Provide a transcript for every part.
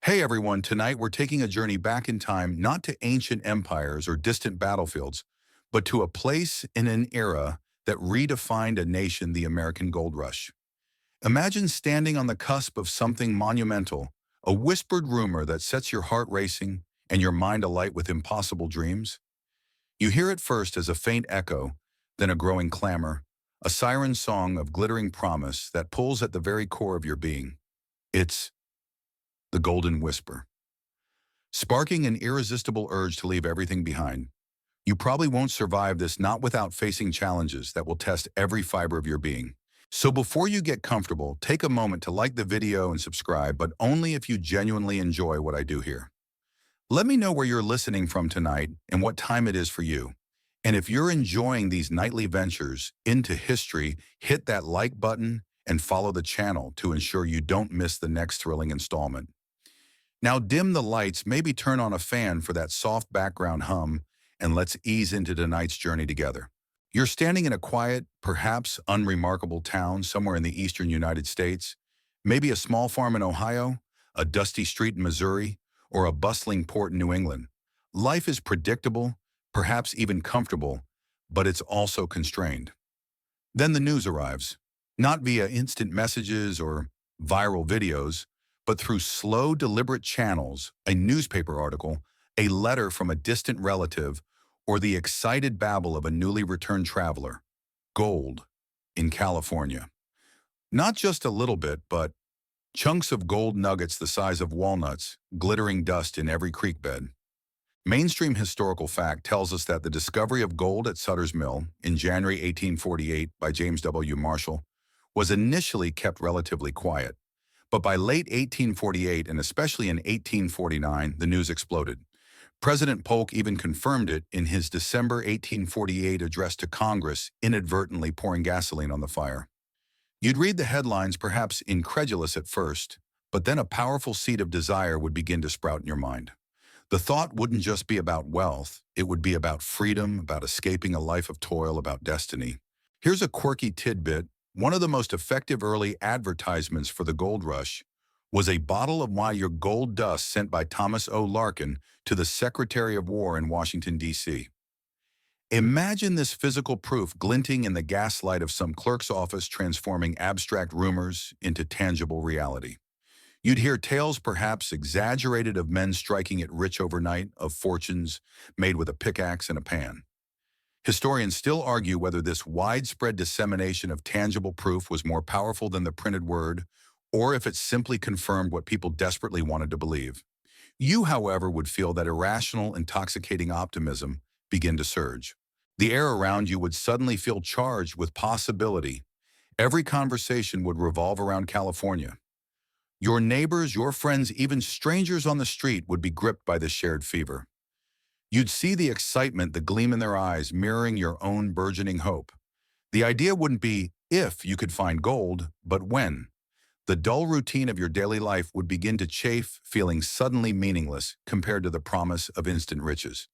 Hey everyone, tonight we're taking a journey back in time, not to ancient empires or distant battlefields, but to a place in an era that redefined a nation, the American Gold Rush. Imagine standing on the cusp of something monumental, a whispered rumor that sets your heart racing and your mind alight with impossible dreams. You hear it first as a faint echo, then a growing clamor, a siren song of glittering promise that pulls at the very core of your being. It's the Golden Whisper, sparking an irresistible urge to leave everything behind. You probably won't survive this not without facing challenges that will test every fiber of your being. So before you get comfortable, take a moment to like the video and subscribe, but only if you genuinely enjoy what I do here. Let me know where you're listening from tonight and what time it is for you. And if you're enjoying these nightly ventures into history, hit that like button and follow the channel to ensure you don't miss the next thrilling installment. Now dim the lights, maybe turn on a fan for that soft background hum, and let's ease into tonight's journey together. You're standing in a quiet, perhaps unremarkable town somewhere in the eastern United States, maybe a small farm in Ohio, a dusty street in Missouri, or a bustling port in New England. Life is predictable, perhaps even comfortable, but it's also constrained. Then the news arrives, not via instant messages or viral videos, but through slow, deliberate channels, a newspaper article, a letter from a distant relative, or the excited babble of a newly returned traveler. Gold in California. Not just a little bit, but chunks of gold nuggets the size of walnuts, glittering dust in every creek bed. Mainstream historical fact tells us that the discovery of gold at Sutter's Mill in January 1848 by James W. Marshall was initially kept relatively quiet. But by late 1848, and especially in 1849, the news exploded. President Polk even confirmed it in his December 1848 address to Congress, inadvertently pouring gasoline on the fire. You'd read the headlines, perhaps incredulous at first, but then a powerful seed of desire would begin to sprout in your mind. The thought wouldn't just be about wealth, it would be about freedom, about escaping a life of toil, about destiny. Here's a quirky tidbit. One of the most effective early advertisements for the gold rush was a bottle of Why Your Gold Dust sent by Thomas O. Larkin to the Secretary of War in Washington, D.C. Imagine this physical proof glinting in the gaslight of some clerk's office, transforming abstract rumors into tangible reality. You'd hear tales perhaps exaggerated of men striking it rich overnight, of fortunes made with a pickaxe and a pan. Historians still argue whether this widespread dissemination of tangible proof was more powerful than the printed word, or if it simply confirmed what people desperately wanted to believe. You, however, would feel that irrational, intoxicating optimism begin to surge. The air around you would suddenly feel charged with possibility. Every conversation would revolve around California. Your neighbors, your friends, even strangers on the street would be gripped by this shared fever. You'd see the excitement, the gleam in their eyes, mirroring your own burgeoning hope. The idea wouldn't be if you could find gold, but when. The dull routine of your daily life would begin to chafe, feeling suddenly meaningless compared to the promise of instant riches.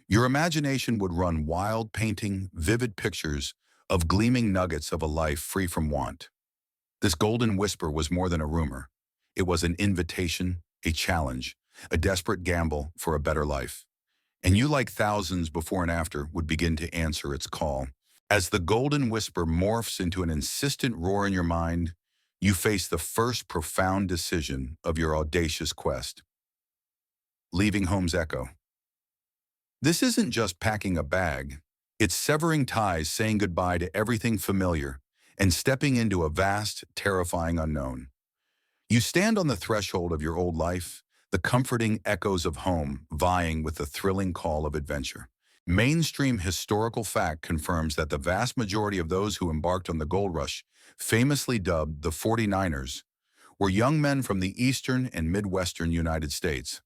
Your imagination would run wild, painting vivid pictures of gleaming nuggets of a life free from want. This golden whisper was more than a rumor. It was an invitation, a challenge, a desperate gamble for a better life. And you, like thousands before and after, would begin to answer its call. As the golden whisper morphs into an insistent roar in your mind, you face the first profound decision of your audacious quest. Leaving home's echo. This isn't just packing a bag. It's severing ties, saying goodbye to everything familiar, and stepping into a vast, terrifying unknown. You stand on the threshold of your old life, the comforting echoes of home vying with the thrilling call of adventure. Mainstream historical fact confirms that the vast majority of those who embarked on the gold rush, famously dubbed the 49ers, were young men from the eastern and midwestern United States.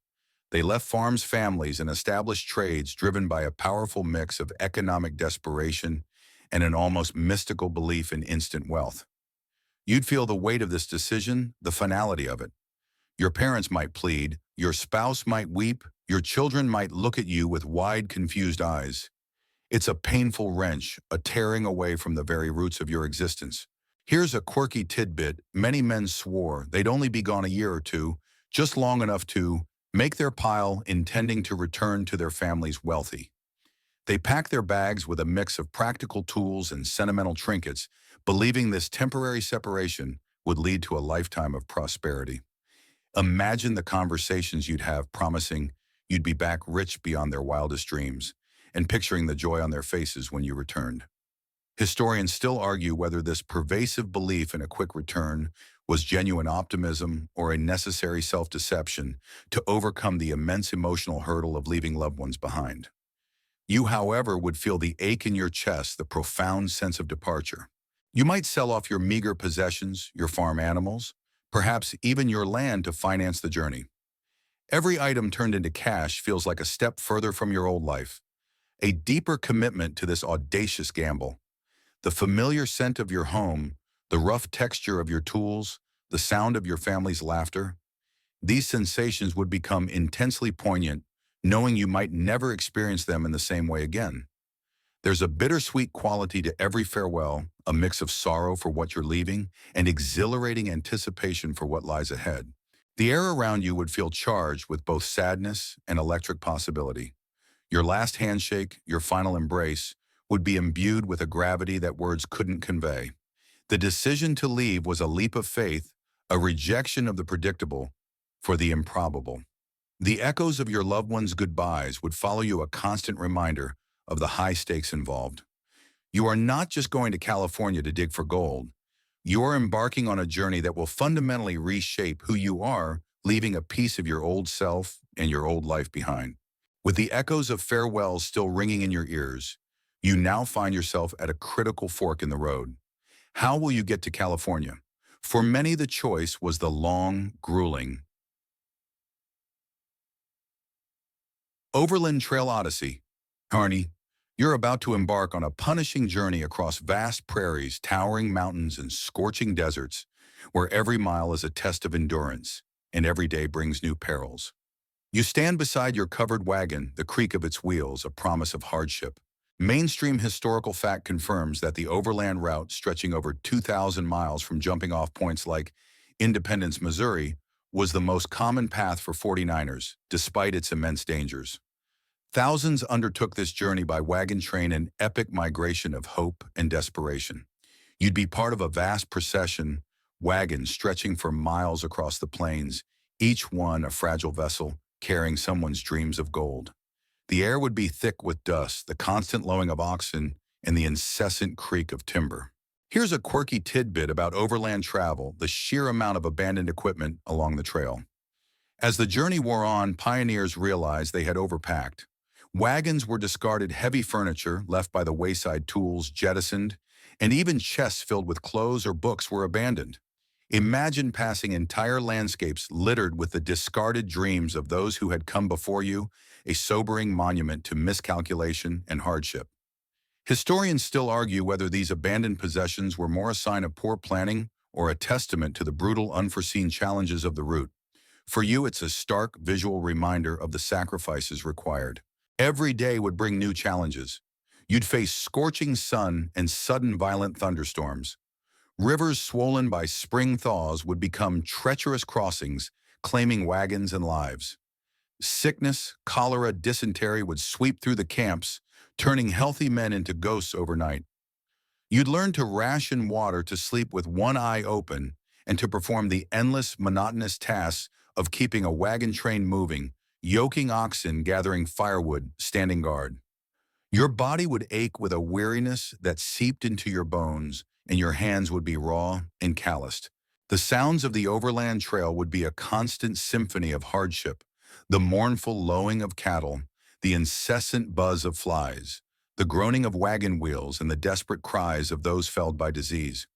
They left farms, families, and established trades driven by a powerful mix of economic desperation and an almost mystical belief in instant wealth. You'd feel the weight of this decision, the finality of it. Your parents might plead, your spouse might weep, your children might look at you with wide, confused eyes. It's a painful wrench, a tearing away from the very roots of your existence. Here's a quirky tidbit. Many men swore they'd only be gone a year or two, just long enough to make their pile intending to return to their families wealthy. They pack their bags with a mix of practical tools and sentimental trinkets, believing this temporary separation would lead to a lifetime of prosperity. Imagine the conversations you'd have promising you'd be back rich beyond their wildest dreams, and picturing the joy on their faces when you returned. Historians still argue whether this pervasive belief in a quick return was genuine optimism or a necessary self-deception to overcome the immense emotional hurdle of leaving loved ones behind. You, however, would feel the ache in your chest, the profound sense of departure. You might sell off your meager possessions, your farm animals, perhaps even your land to finance the journey. Every item turned into cash feels like a step further from your old life, a deeper commitment to this audacious gamble. The familiar scent of your home, the rough texture of your tools, the sound of your family's laughter, these sensations would become intensely poignant, knowing you might never experience them in the same way again. There's a bittersweet quality to every farewell, a mix of sorrow for what you're leaving and exhilarating anticipation for what lies ahead. The air around you would feel charged with both sadness and electric possibility. Your last handshake, your final embrace, would be imbued with a gravity that words couldn't convey. The decision to leave was a leap of faith, a rejection of the predictable for the improbable. The echoes of your loved ones' goodbyes would follow you, a constant reminder of the high stakes involved. You are not just going to California to dig for gold. You are embarking on a journey that will fundamentally reshape who you are, leaving a piece of your old self and your old life behind. With the echoes of farewells still ringing in your ears, you now find yourself at a critical fork in the road. How will you get to California? For many, the choice was the long, grueling Overland Trail Odyssey. Harney, you're about to embark on a punishing journey across vast prairies, towering mountains, and scorching deserts, where every mile is a test of endurance, and every day brings new perils. You stand beside your covered wagon, the creak of its wheels, a promise of hardship. Mainstream historical fact confirms that the overland route, stretching over 2,000 miles from jumping-off points like Independence, Missouri, was the most common path for 49ers, despite its immense dangers. Thousands undertook this journey by wagon train, an epic migration of hope and desperation. You'd be part of a vast procession, wagons stretching for miles across the plains, each one a fragile vessel carrying someone's dreams of gold. The air would be thick with dust, the constant lowing of oxen, and the incessant creak of timber. Here's a quirky tidbit about overland travel: the sheer amount of abandoned equipment along the trail. As the journey wore on, pioneers realized they had overpacked. Wagons were discarded, heavy furniture left by the wayside, tools jettisoned, and even chests filled with clothes or books were abandoned. Imagine passing entire landscapes littered with the discarded dreams of those who had come before you, a sobering monument to miscalculation and hardship. Historians still argue whether these abandoned possessions were more a sign of poor planning or a testament to the brutal, unforeseen challenges of the route. For you, it's a stark visual reminder of the sacrifices required. Every day would bring new challenges. You'd face scorching sun and sudden violent thunderstorms. Rivers swollen by spring thaws would become treacherous crossings, claiming wagons and lives. Sickness, cholera, dysentery would sweep through the camps, turning healthy men into ghosts overnight. You'd learn to ration water, to sleep with one eye open, and to perform the endless, monotonous tasks of keeping a wagon train moving, yoking oxen, gathering firewood, standing guard. Your body would ache with a weariness that seeped into your bones, and your hands would be raw and calloused. The sounds of the overland trail would be a constant symphony of hardship: the mournful lowing of cattle, the incessant buzz of flies, the groaning of wagon wheels, and the desperate cries of those felled by disease.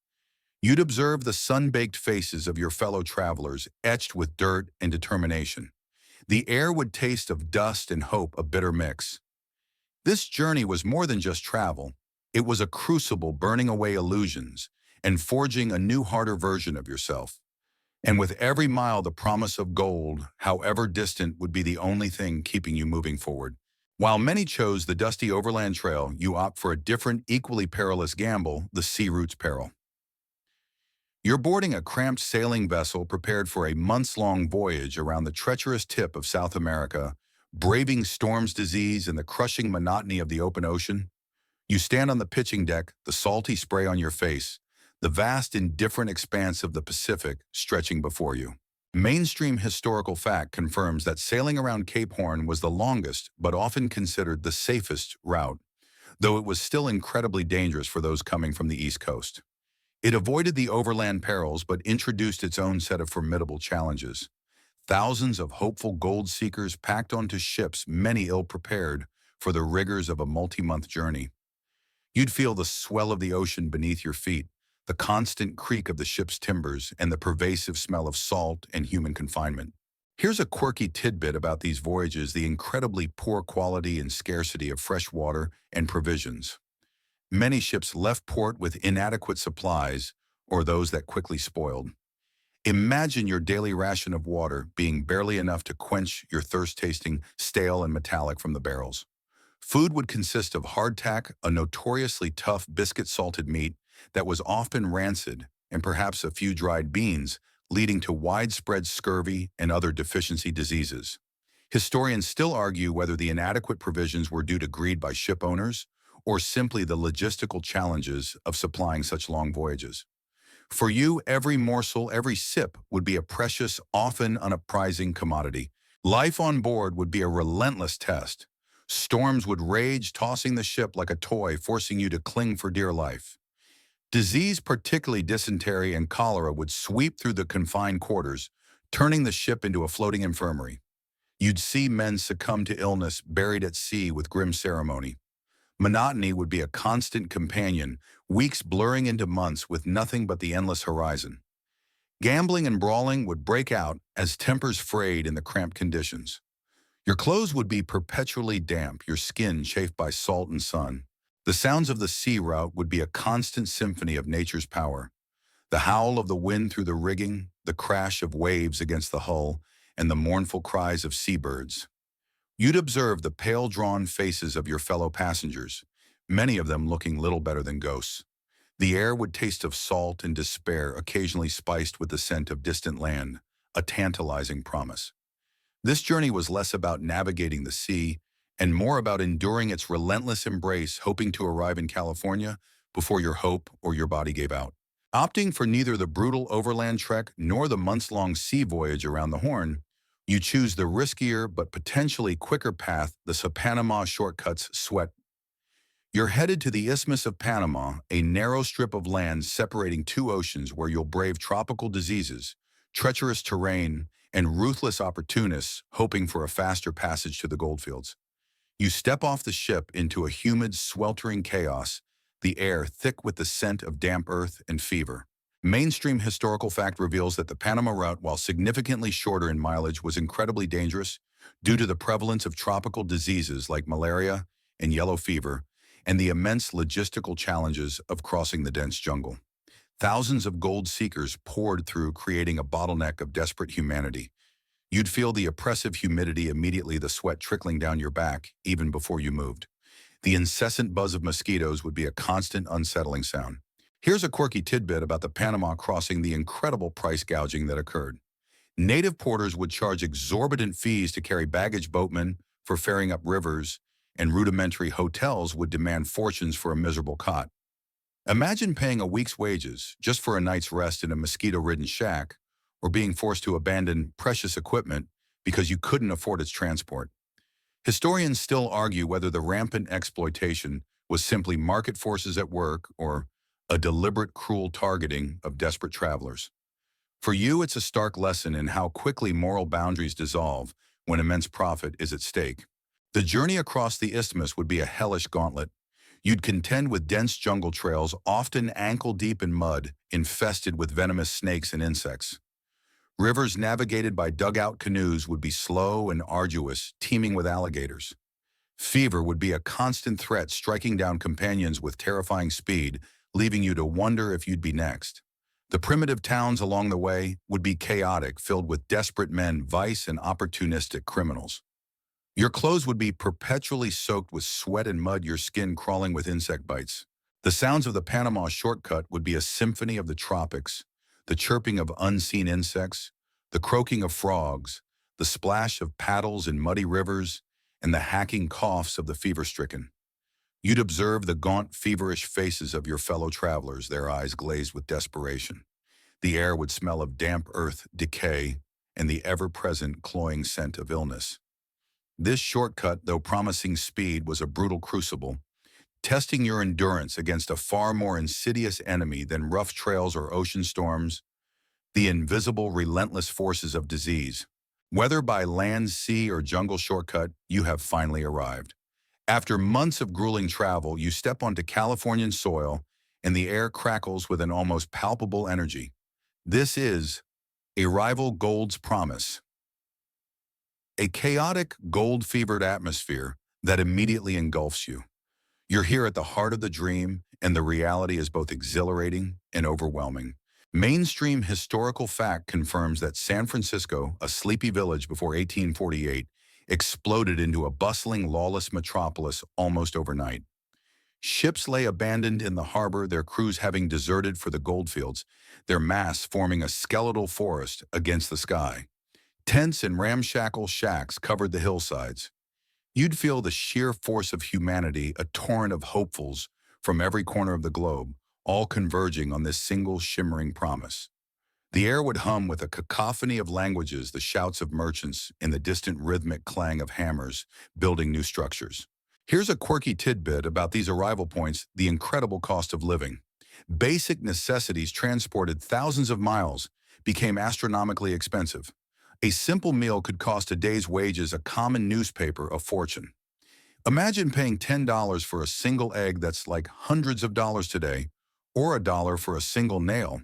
You'd observe the sun-baked faces of your fellow travelers, etched with dirt and determination. The air would taste of dust and hope, a bitter mix. This journey was more than just travel. It was a crucible burning away illusions and forging a new, harder version of yourself. And with every mile, the promise of gold, however distant, would be the only thing keeping you moving forward. While many chose the dusty overland trail, you opt for a different, equally perilous gamble: the sea route's peril. You're boarding a cramped sailing vessel prepared for a months-long voyage around the treacherous tip of South America, braving storms, disease, and the crushing monotony of the open ocean. You stand on the pitching deck, the salty spray on your face, the vast, indifferent expanse of the Pacific stretching before you. Mainstream historical fact confirms that sailing around Cape Horn was the longest, but often considered the safest route, though it was still incredibly dangerous for those coming from the East Coast. It avoided the overland perils but introduced its own set of formidable challenges. Thousands of hopeful gold seekers packed onto ships, many ill-prepared for the rigors of a multi-month journey. You'd feel the swell of the ocean beneath your feet, the constant creak of the ship's timbers, and the pervasive smell of salt and human confinement. Here's a quirky tidbit about these voyages: the incredibly poor quality and scarcity of fresh water and provisions. Many ships left port with inadequate supplies or those that quickly spoiled. Imagine your daily ration of water being barely enough to quench your thirst, tasting stale and metallic from the barrels. Food would consist of hardtack, a notoriously tough biscuit-salted meat that was often rancid, and perhaps a few dried beans, leading to widespread scurvy and other deficiency diseases. Historians still argue whether the inadequate provisions were due to greed by ship owners or simply the logistical challenges of supplying such long voyages. For you, every morsel, every sip would be a precious, often unappraising commodity. Life on board would be a relentless test. Storms would rage, tossing the ship like a toy, forcing you to cling for dear life. Disease, particularly dysentery and cholera, would sweep through the confined quarters, turning the ship into a floating infirmary. You'd see men succumb to illness buried at sea with grim ceremony. Monotony would be a constant companion, weeks blurring into months with nothing but the endless horizon. Gambling and brawling would break out as tempers frayed in the cramped conditions. Your clothes would be perpetually damp, your skin chafed by salt and sun. The sounds of the sea route would be a constant symphony of nature's power. The howl of the wind through the rigging, the crash of waves against the hull, and the mournful cries of seabirds. You'd observe the pale, drawn faces of your fellow passengers, many of them looking little better than ghosts. The air would taste of salt and despair, occasionally spiced with the scent of distant land, a tantalizing promise. This journey was less about navigating the sea and more about enduring its relentless embrace, hoping to arrive in California before your hope or your body gave out. Opting for neither the brutal overland trek nor the months-long sea voyage around the Horn, you choose the riskier but potentially quicker path the Panama shortcuts sweat. You're headed to the Isthmus of Panama, a narrow strip of land separating two oceans where you'll brave tropical diseases, treacherous terrain, and ruthless opportunists hoping for a faster passage to the goldfields. You step off the ship into a humid, sweltering chaos, the air thick with the scent of damp earth and fever. Mainstream historical fact reveals that the Panama route, while significantly shorter in mileage, was incredibly dangerous due to the prevalence of tropical diseases like malaria and yellow fever and the immense logistical challenges of crossing the dense jungle. Thousands of gold seekers poured through, creating a bottleneck of desperate humanity. You'd feel the oppressive humidity immediately, the sweat trickling down your back even before you moved. The incessant buzz of mosquitoes would be a constant, unsettling sound. Here's a quirky tidbit about the Panama crossing: the incredible price gouging that occurred. Native porters would charge exorbitant fees to carry baggage, boatmen for ferrying up rivers, and rudimentary hotels would demand fortunes for a miserable cot. Imagine paying a week's wages just for a night's rest in a mosquito-ridden shack, or being forced to abandon precious equipment because you couldn't afford its transport. Historians still argue whether the rampant exploitation was simply market forces at work or a deliberate, cruel targeting of desperate travelers. For you, it's a stark lesson in how quickly moral boundaries dissolve when immense profit is at stake. The journey across the isthmus would be a hellish gauntlet. You'd contend with dense jungle trails, often ankle-deep in mud, infested with venomous snakes and insects. Rivers navigated by dugout canoes would be slow and arduous, teeming with alligators. Fever would be a constant threat, striking down companions with terrifying speed, leaving you to wonder if you'd be next. The primitive towns along the way would be chaotic, filled with desperate men, vice, and opportunistic criminals. Your clothes would be perpetually soaked with sweat and mud, your skin crawling with insect bites. The sounds of the Panama shortcut would be a symphony of the tropics, the chirping of unseen insects, the croaking of frogs, the splash of paddles in muddy rivers, and the hacking coughs of the fever-stricken. You'd observe the gaunt, feverish faces of your fellow travelers, their eyes glazed with desperation. The air would smell of damp earth, decay, and the ever-present cloying scent of illness. This shortcut, though promising speed, was a brutal crucible, testing your endurance against a far more insidious enemy than rough trails or ocean storms, the invisible, relentless forces of disease. Whether by land, sea, or jungle shortcut, you have finally arrived. After months of grueling travel, you step onto Californian soil, and the air crackles with an almost palpable energy. This is Arrival Gold's Promise, a chaotic, gold-fevered atmosphere that immediately engulfs you. You're here at the heart of the dream, and the reality is both exhilarating and overwhelming. Mainstream historical fact confirms that San Francisco, a sleepy village before 1848, exploded into a bustling, lawless metropolis almost overnight. Ships lay abandoned in the harbor, their crews having deserted for the goldfields, their masts forming a skeletal forest against the sky. Tents and ramshackle shacks covered the hillsides. You'd feel the sheer force of humanity, a torrent of hopefuls from every corner of the globe, all converging on this single shimmering promise. The air would hum with a cacophony of languages, the shouts of merchants and the distant rhythmic clang of hammers building new structures. Here's a quirky tidbit about these arrival points: the incredible cost of living. Basic necessities transported thousands of miles became astronomically expensive. A simple meal could cost a day's wages, a common newspaper a fortune. Imagine paying $10 for a single egg that's like hundreds of dollars today, or $1 for a single nail.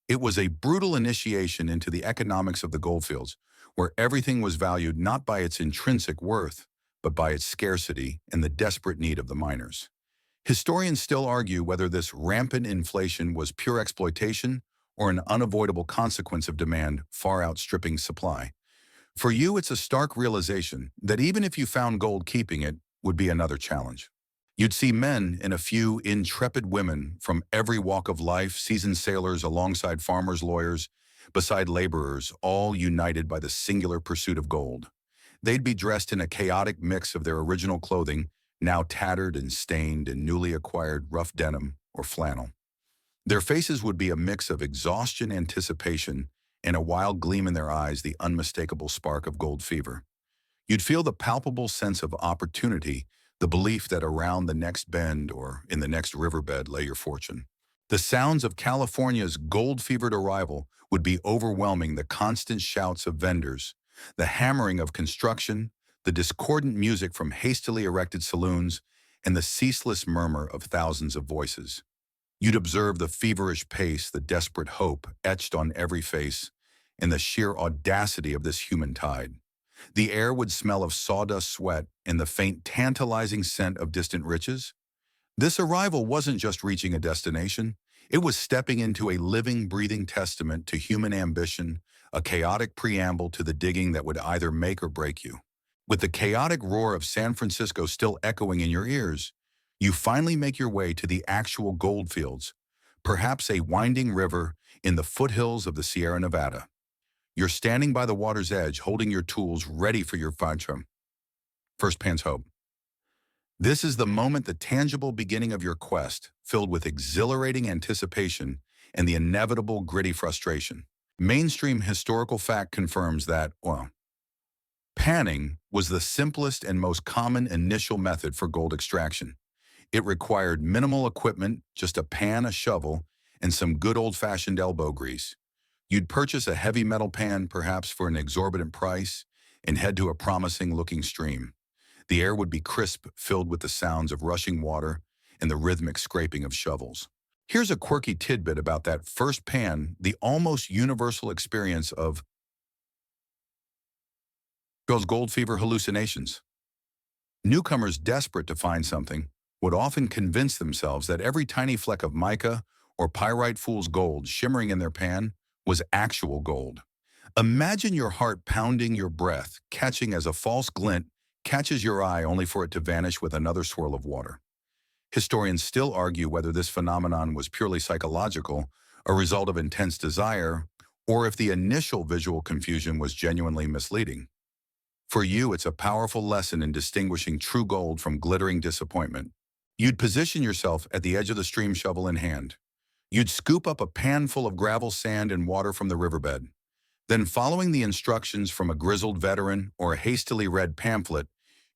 It was a brutal initiation into the economics of the goldfields, where everything was valued not by its intrinsic worth, but by its scarcity and the desperate need of the miners. Historians still argue whether this rampant inflation was pure exploitation or an unavoidable consequence of demand far outstripping supply. For you, it's a stark realization that even if you found gold, keeping it would be another challenge. You'd see men and a few intrepid women from every walk of life, seasoned sailors alongside farmers, lawyers, beside laborers, all united by the singular pursuit of gold. They'd be dressed in a chaotic mix of their original clothing, now tattered and stained in newly acquired rough denim or flannel. Their faces would be a mix of exhaustion, anticipation, and a wild gleam in their eyes, the unmistakable spark of gold fever. You'd feel the palpable sense of opportunity, the belief that around the next bend or in the next riverbed lay your fortune. The sounds of California's gold-fevered arrival would be overwhelming: the constant shouts of vendors, the hammering of construction, the discordant music from hastily erected saloons, and the ceaseless murmur of thousands of voices. You'd observe the feverish pace, the desperate hope etched on every face, and the sheer audacity of this human tide. The air would smell of sawdust sweat and the faint, tantalizing scent of distant riches. This arrival wasn't just reaching a destination, it was stepping into a living, breathing testament to human ambition, a chaotic preamble to the digging that would either make or break you. With the chaotic roar of San Francisco still echoing in your ears, you finally make your way to the actual goldfields, perhaps a winding river in the foothills of the Sierra Nevada. You're standing by the water's edge, holding your tools ready for your venture. First pan's hope. This is the moment, the tangible beginning of your quest, filled with exhilarating anticipation and the inevitable gritty frustration. Mainstream historical fact confirms that, well, panning was the simplest and most common initial method for gold extraction. It required minimal equipment, just a pan, a shovel, and some good old-fashioned elbow grease. You'd purchase a heavy metal pan, perhaps for an exorbitant price, and head to a promising-looking stream. The air would be crisp, filled with the sounds of rushing water and the rhythmic scraping of shovels. Here's a quirky tidbit about that first pan, the almost universal experience of those gold fever hallucinations. Newcomers desperate to find something would often convince themselves that every tiny fleck of mica or pyrite fool's gold shimmering in their pan was actual gold. Imagine your heart pounding, your breath catching as a false glint catches your eye only for it to vanish with another swirl of water. Historians still argue whether this phenomenon was purely psychological a result of intense desire, or if the initial visual confusion was genuinely misleading. For you, it's a powerful lesson in distinguishing true gold from glittering disappointment. You'd position yourself at the edge of the stream, shovel in hand. You'd scoop up a pan full of gravel, sand, and water from the riverbed. Then, following the instructions from a grizzled veteran or a hastily read pamphlet,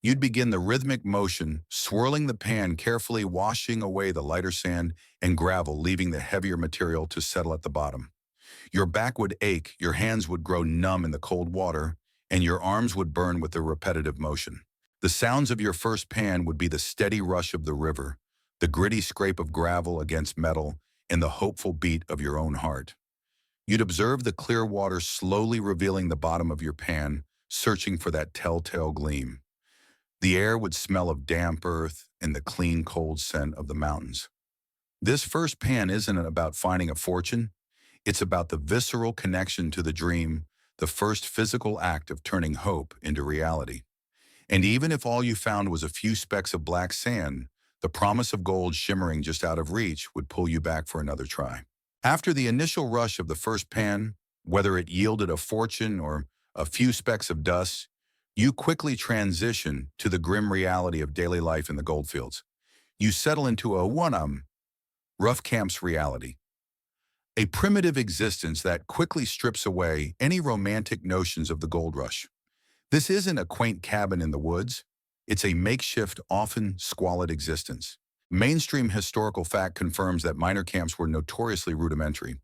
you'd begin the rhythmic motion, swirling the pan carefully, washing away the lighter sand and gravel, leaving the heavier material to settle at the bottom. Your back would ache, your hands would grow numb in the cold water, and your arms would burn with the repetitive motion. The sounds of your first pan would be the steady rush of the river, the gritty scrape of gravel against metal, and the hopeful beat of your own heart. You'd observe the clear water slowly revealing the bottom of your pan, searching for that telltale gleam. The air would smell of damp earth and the clean, cold scent of the mountains. This first pan isn't about finding a fortune. It's about the visceral connection to the dream, the first physical act of turning hope into reality. And even if all you found was a few specks of black sand, the promise of gold shimmering just out of reach would pull you back for another try. After the initial rush of the first pan, whether it yielded a fortune or a few specks of dust, you quickly transition to the grim reality of daily life in the goldfields. You settle into a rough camp's reality, a primitive existence that quickly strips away any romantic notions of the gold rush. This isn't a quaint cabin in the woods. It's a makeshift, often squalid existence. Mainstream historical fact confirms that miner camps were notoriously rudimentary.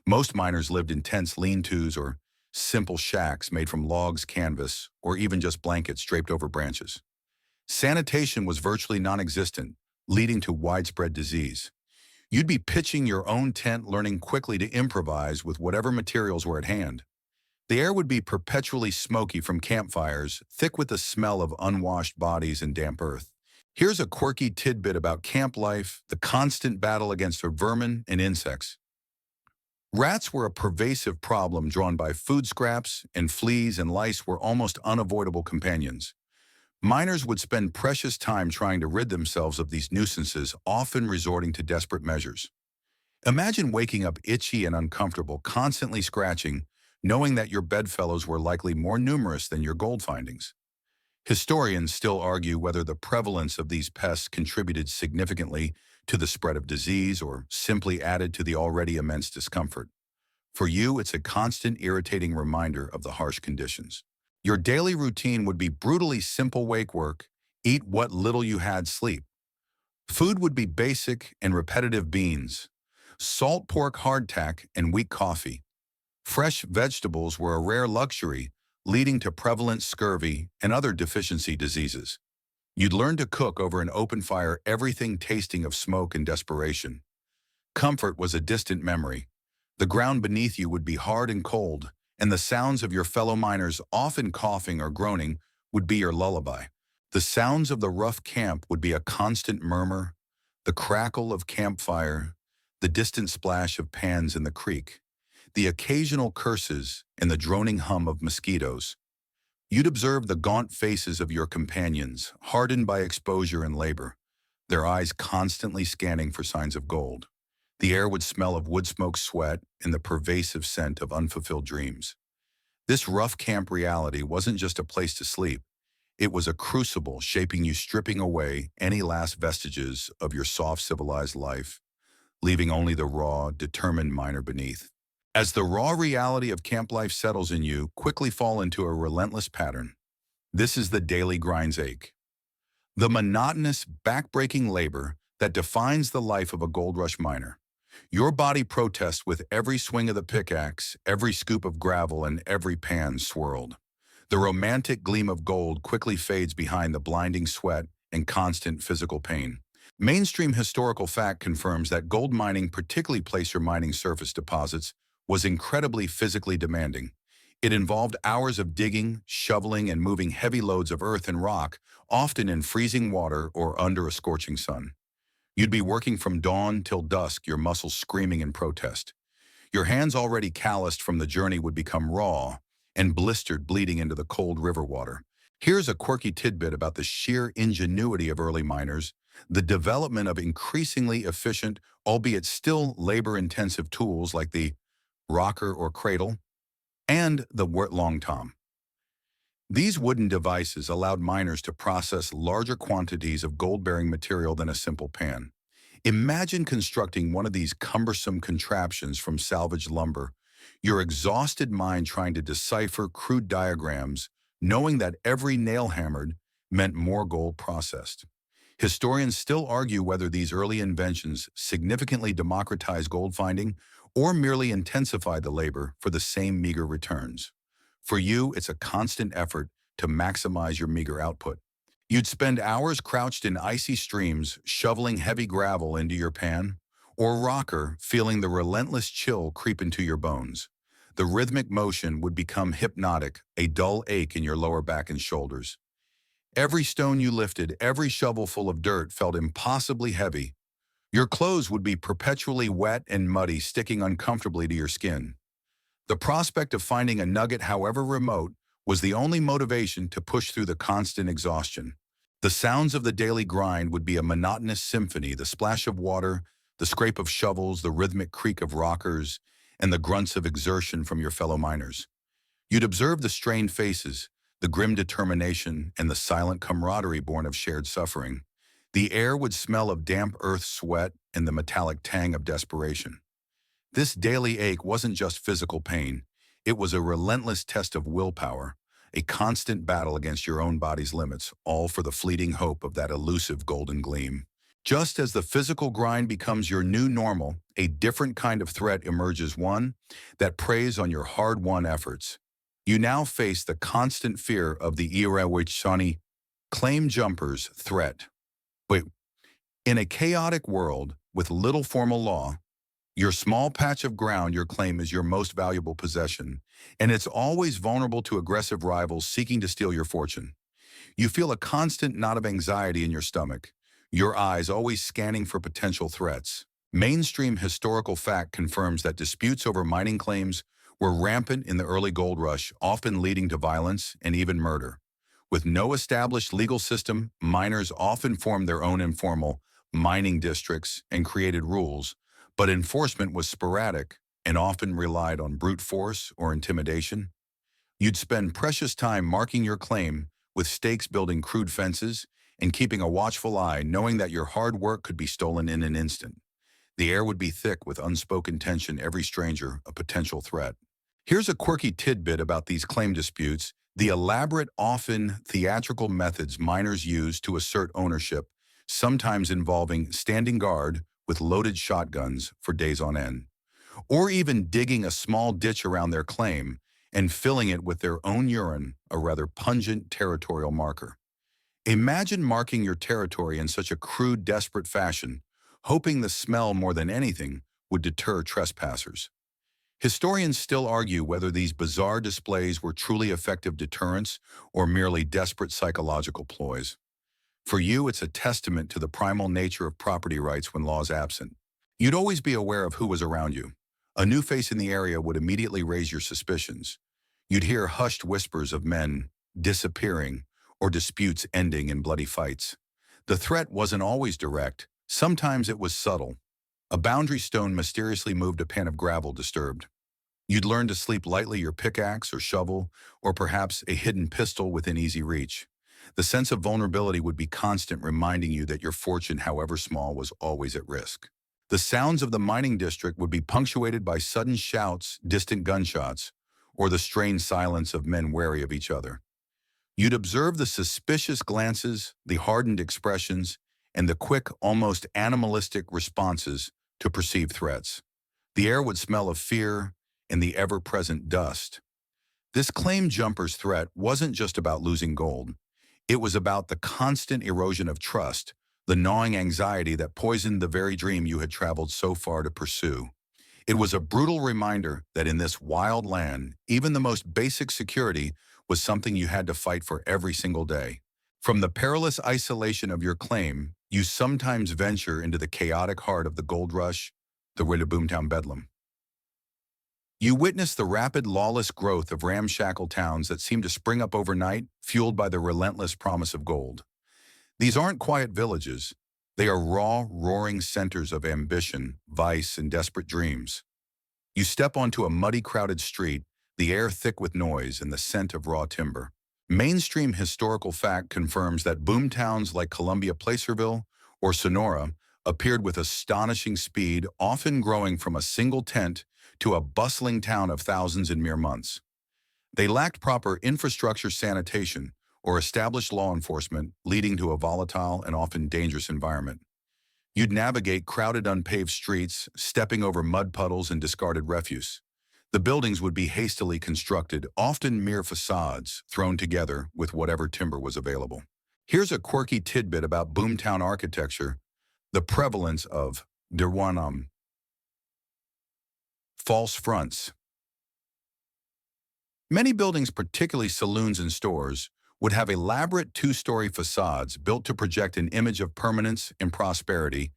Most miners lived in tents, lean-tos, or simple shacks made from logs, canvas, or even just blankets draped over branches. Sanitation was virtually non-existent, leading to widespread disease. You'd be pitching your own tent, learning quickly to improvise with whatever materials were at hand. The air would be perpetually smoky from campfires, thick with the smell of unwashed bodies and damp earth. Here's a quirky tidbit about camp life, the constant battle against vermin and insects. Rats were a pervasive problem drawn by food scraps, and fleas and lice were almost unavoidable companions. Miners would spend precious time trying to rid themselves of these nuisances, often resorting to desperate measures. Imagine waking up itchy and uncomfortable, constantly scratching, knowing that your bedfellows were likely more numerous than your gold findings. Historians still argue whether the prevalence of these pests contributed significantly to the spread of disease or simply added to the already immense discomfort. For you, it's a constant irritating reminder of the harsh conditions. Your daily routine would be brutally simple: wake, work, eat what little you had, sleep. Food would be basic and repetitive: beans, salt pork, hardtack, and weak coffee. Fresh vegetables were a rare luxury, leading to prevalent scurvy and other deficiency diseases. You'd learn to cook over an open fire, everything tasting of smoke and desperation. Comfort was a distant memory. The ground beneath you would be hard and cold, and the sounds of your fellow miners, often coughing or groaning, would be your lullaby. The sounds of the rough camp would be a constant murmur, the crackle of campfire, the distant splash of pans in the creek, the occasional curses, and the droning hum of mosquitoes. You'd observe the gaunt faces of your companions, hardened by exposure and labor, their eyes constantly scanning for signs of gold. The air would smell of wood smoke, sweat, and the pervasive scent of unfulfilled dreams. This rough camp reality wasn't just a place to sleep. It was a crucible shaping you, stripping away any last vestiges of your soft, civilized life, leaving only the raw, determined miner beneath. As the raw reality of camp life settles in, you quickly fall into a relentless pattern. This is the daily grind's ache, the monotonous, back-breaking labor that defines the life of a gold rush miner. Your body protests with every swing of the pickaxe, every scoop of gravel, and every pan swirled. The romantic gleam of gold quickly fades behind the blinding sweat and constant physical pain. Mainstream historical fact confirms that gold mining, particularly placer mining surface deposits, was incredibly physically demanding. It involved hours of digging, shoveling, and moving heavy loads of earth and rock, often in freezing water or under a scorching sun. You'd be working from dawn till dusk, your muscles screaming in protest. Your hands, already calloused from the journey, would become raw and blistered, bleeding into the cold river water. Here's a quirky tidbit about the sheer ingenuity of early miners. the development of increasingly efficient, albeit still labor-intensive tools like the rocker or cradle, and the long tom. These wooden devices allowed miners to process larger quantities of gold-bearing material than a simple pan. Imagine constructing one of these cumbersome contraptions from salvaged lumber, your exhausted mind trying to decipher crude diagrams, knowing that every nail hammered meant more gold processed. Historians still argue whether these early inventions significantly democratized gold finding or merely intensified the labor for the same meager returns. For you, it's a constant effort to maximize your meager output. You'd spend hours crouched in icy streams, shoveling heavy gravel into your pan, or rocker, feeling the relentless chill creep into your bones. The rhythmic motion would become hypnotic, a dull ache in your lower back and shoulders. Every stone you lifted, every shovelful of dirt felt impossibly heavy. Your clothes would be perpetually wet and muddy, sticking uncomfortably to your skin. The prospect of finding a nugget, however remote, was the only motivation to push through the constant exhaustion. The sounds of the daily grind would be a monotonous symphony, the splash of water, the scrape of shovels, the rhythmic creak of rockers, and the grunts of exertion from your fellow miners. You'd observe the strained faces, the grim determination, and the silent camaraderie born of shared suffering. The air would smell of damp earth, sweat, and the metallic tang of desperation. This daily ache wasn't just physical pain. It was a relentless test of willpower, a constant battle against your own body's limits, all for the fleeting hope of that elusive golden gleam. Just as the physical grind becomes your new normal, a different kind of threat emerges, one that preys on your hard-won efforts. You now face the constant fear of the irreversible claim jumpers threat. Wait, in a chaotic world with little formal law, your small patch of ground your claim is your most valuable possession, and it's always vulnerable to aggressive rivals seeking to steal your fortune. You feel a constant knot of anxiety in your stomach, your eyes always scanning for potential threats. Mainstream historical fact confirms that disputes over mining claims were rampant in the early gold rush, often leading to violence and even murder. With no established legal system, miners often formed their own informal mining districts and created rules, but enforcement was sporadic and often relied on brute force or intimidation. You'd spend precious time marking your claim with stakes, building crude fences, and keeping a watchful eye, knowing that your hard work could be stolen in an instant. The air would be thick with unspoken tension, every stranger a potential threat. Here's a quirky tidbit about these claim disputes: the elaborate, often theatrical methods miners use to assert ownership, sometimes involving standing guard with loaded shotguns for days on end, or even digging a small ditch around their claim and filling it with their own urine, a rather pungent territorial marker. Imagine marking your territory in such a crude, desperate fashion, hoping the smell more than anything would deter trespassers. Historians still argue whether these bizarre displays were truly effective deterrents or merely desperate psychological ploys. For you, it's a testament to the primal nature of property rights when law's absent. You'd always be aware of who was around you. A new face in the area would immediately raise your suspicions. You'd hear hushed whispers of men disappearing or disputes ending in bloody fights. The threat wasn't always direct. Sometimes it was subtle. A boundary stone mysteriously moved, a pan of gravel disturbed. You'd learn to sleep lightly, your pickaxe or shovel, or perhaps a hidden pistol within easy reach. The sense of vulnerability would be constant, reminding you that your fortune, however small, was always at risk. The sounds of the mining district would be punctuated by sudden shouts, distant gunshots, or the strained silence of men wary of each other. You'd observe the suspicious glances, the hardened expressions, and the quick, almost animalistic responses to perceived threats. The air would smell of fear and the ever-present dust. This claim jumper's threat wasn't just about losing gold. It was about the constant erosion of trust, the gnawing anxiety that poisoned the very dream you had traveled so far to pursue. It was a brutal reminder that in this wild land, even the most basic security was something you had to fight for every single day. From the perilous isolation of your claim, you sometimes venture into the chaotic heart of the gold rush, the boomtown bedlam. You witness the rapid, lawless growth of ramshackle towns that seem to spring up overnight, fueled by the relentless promise of gold. These aren't quiet villages. They are raw, roaring centers of ambition, vice, and desperate dreams. You step onto a muddy, crowded street, the air thick with noise and the scent of raw timber. Mainstream historical fact confirms that boomtowns like Columbia Placerville or Sonora appeared with astonishing speed, often growing from a single tent to a bustling town of thousands in mere months. They lacked proper infrastructure, sanitation, or established law enforcement, leading to a volatile and often dangerous environment. You'd navigate crowded, unpaved streets, stepping over mud puddles and discarded refuse. The buildings would be hastily constructed, often mere facades, thrown together with whatever timber was available. Here's a quirky tidbit about boomtown architecture: the prevalence of dirwanam, false fronts. Many buildings, particularly saloons and stores, would have elaborate two-story facades built to project an image of permanence and prosperity,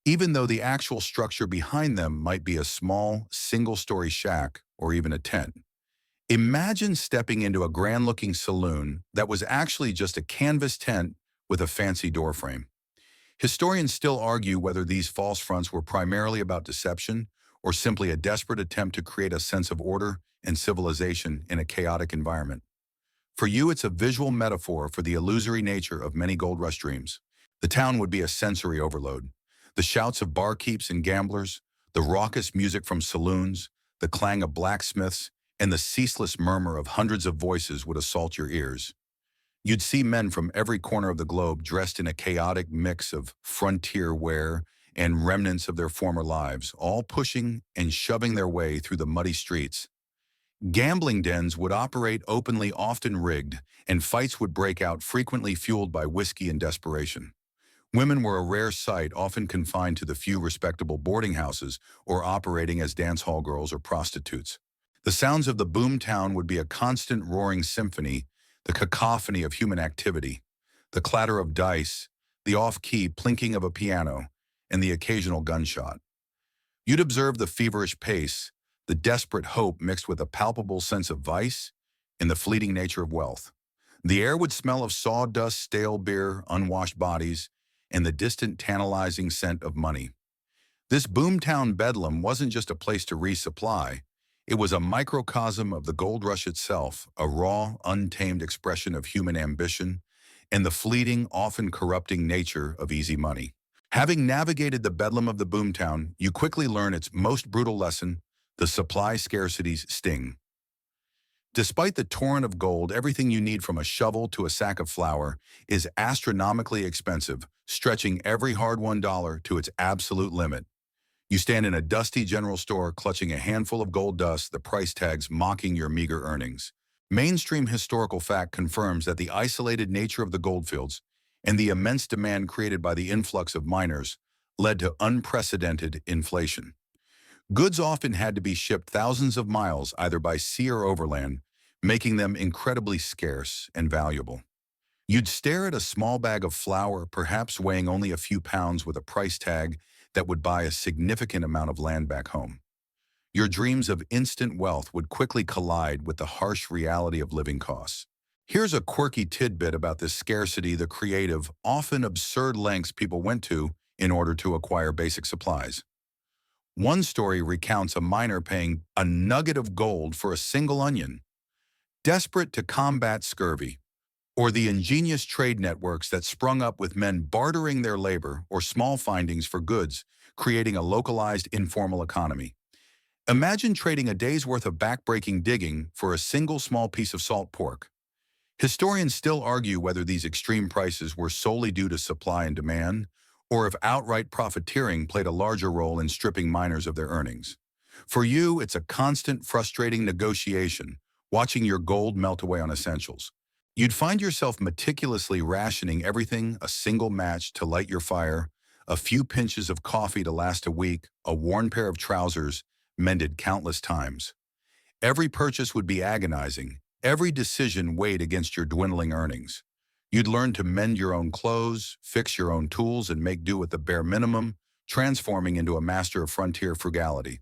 even though the actual structure behind them might be a small, single-story shack or even a tent. Imagine stepping into a grand-looking saloon that was actually just a canvas tent with a fancy doorframe. Historians still argue whether these false fronts were primarily about deception or simply a desperate attempt to create a sense of order and civilization in a chaotic environment. For you, it's a visual metaphor for the illusory nature of many gold rush dreams. The town would be a sensory overload. The shouts of barkeeps and gamblers, the raucous music from saloons, the clang of blacksmiths, and the ceaseless murmur of hundreds of voices would assault your ears. You'd see men from every corner of the globe dressed in a chaotic mix of frontier wear and remnants of their former lives, all pushing and shoving their way through the muddy streets. Gambling dens would operate openly, often rigged, and fights would break out, frequently fueled by whiskey and desperation. Women were a rare sight, often confined to the few respectable boarding houses or operating as dance hall girls or prostitutes. The sounds of the boomtown would be a constant roaring symphony, the cacophony of human activity, the clatter of dice, the off-key plinking of a piano, and the occasional gunshot. You'd observe the feverish pace, the desperate hope mixed with a palpable sense of vice and the fleeting nature of wealth. The air would smell of sawdust, stale beer, unwashed bodies, and the distant tantalizing scent of money. This boomtown bedlam wasn't just a place to resupply. It was a microcosm of the gold rush itself, a raw, untamed expression of human ambition and the fleeting, often corrupting nature of easy money. Having navigated the bedlam of the boomtown, you quickly learn its most brutal lesson: the supply scarcity's sting. Despite the torrent of gold, everything you need from a shovel to a sack of flour is astronomically expensive, stretching every hard-won dollar to its absolute limit. You stand in a dusty general store clutching a handful of gold dust, the price tags mocking your meager earnings. Mainstream historical fact confirms that the isolated nature of the goldfields and the immense demand created by the influx of miners led to unprecedented inflation. Goods often had to be shipped thousands of miles either by sea or overland, making them incredibly scarce and valuable. You'd stare at a small bag of flour, perhaps weighing only a few pounds, with a price tag that would buy a significant amount of land back home. Your dreams of instant wealth would quickly collide with the harsh reality of living costs. Here's a quirky tidbit about this scarcity: the creative, often absurd lengths people went to in order to acquire basic supplies. One story recounts a miner paying a nugget of gold for a single onion, desperate to combat scurvy, or the ingenious trade networks that sprung up with men bartering their labor or small findings for goods, creating a localized informal economy. Imagine trading a day's worth of backbreaking digging for a single small piece of salt pork. Historians still argue whether these extreme prices were solely due to supply and demand, or if outright profiteering played a larger role in stripping miners of their earnings. For you, it's a constant, frustrating negotiation, watching your gold melt away on essentials. You'd find yourself meticulously rationing everything: a single match to light your fire, a few pinches of coffee to last a week, a worn pair of trousers mended countless times. Every purchase would be agonizing, every decision weighed against your dwindling earnings. You'd learn to mend your own clothes, fix your own tools, and make do with the bare minimum, transforming into a master of frontier frugality.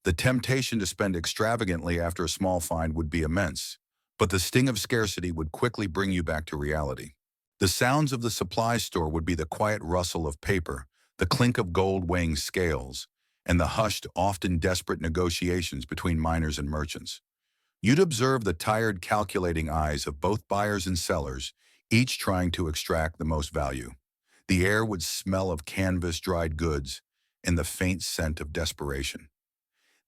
The temptation to spend extravagantly after a small find would be immense, but the sting of scarcity would quickly bring you back to reality. The sounds of the supply store would be the quiet rustle of paper, the clink of gold weighing scales, and the hushed, often desperate negotiations between miners and merchants. You'd observe the tired, calculating eyes of both buyers and sellers, each trying to extract the most value. The air would smell of canvas, dried goods, and the faint scent of desperation.